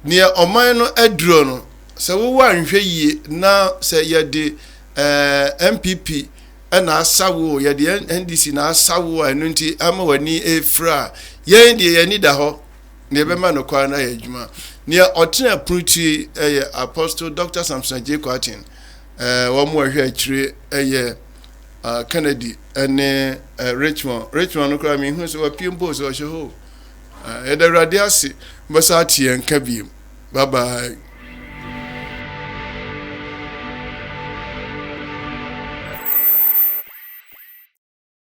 ne oman no aduro no se wo wanhwe yi na se ye de MPP na asawo ye de NDC na asawo anu nti ama wani efra ye de ye ni da ho ne be ma no kwa na ye djuma ne otena pruti Apostle Dr. Samson J. Kwartin wo mo ahwe akire Kennedy and Richmond no cry me who so appeal boss or show. Eda radiasi, Basati and Kabim. Bye bye.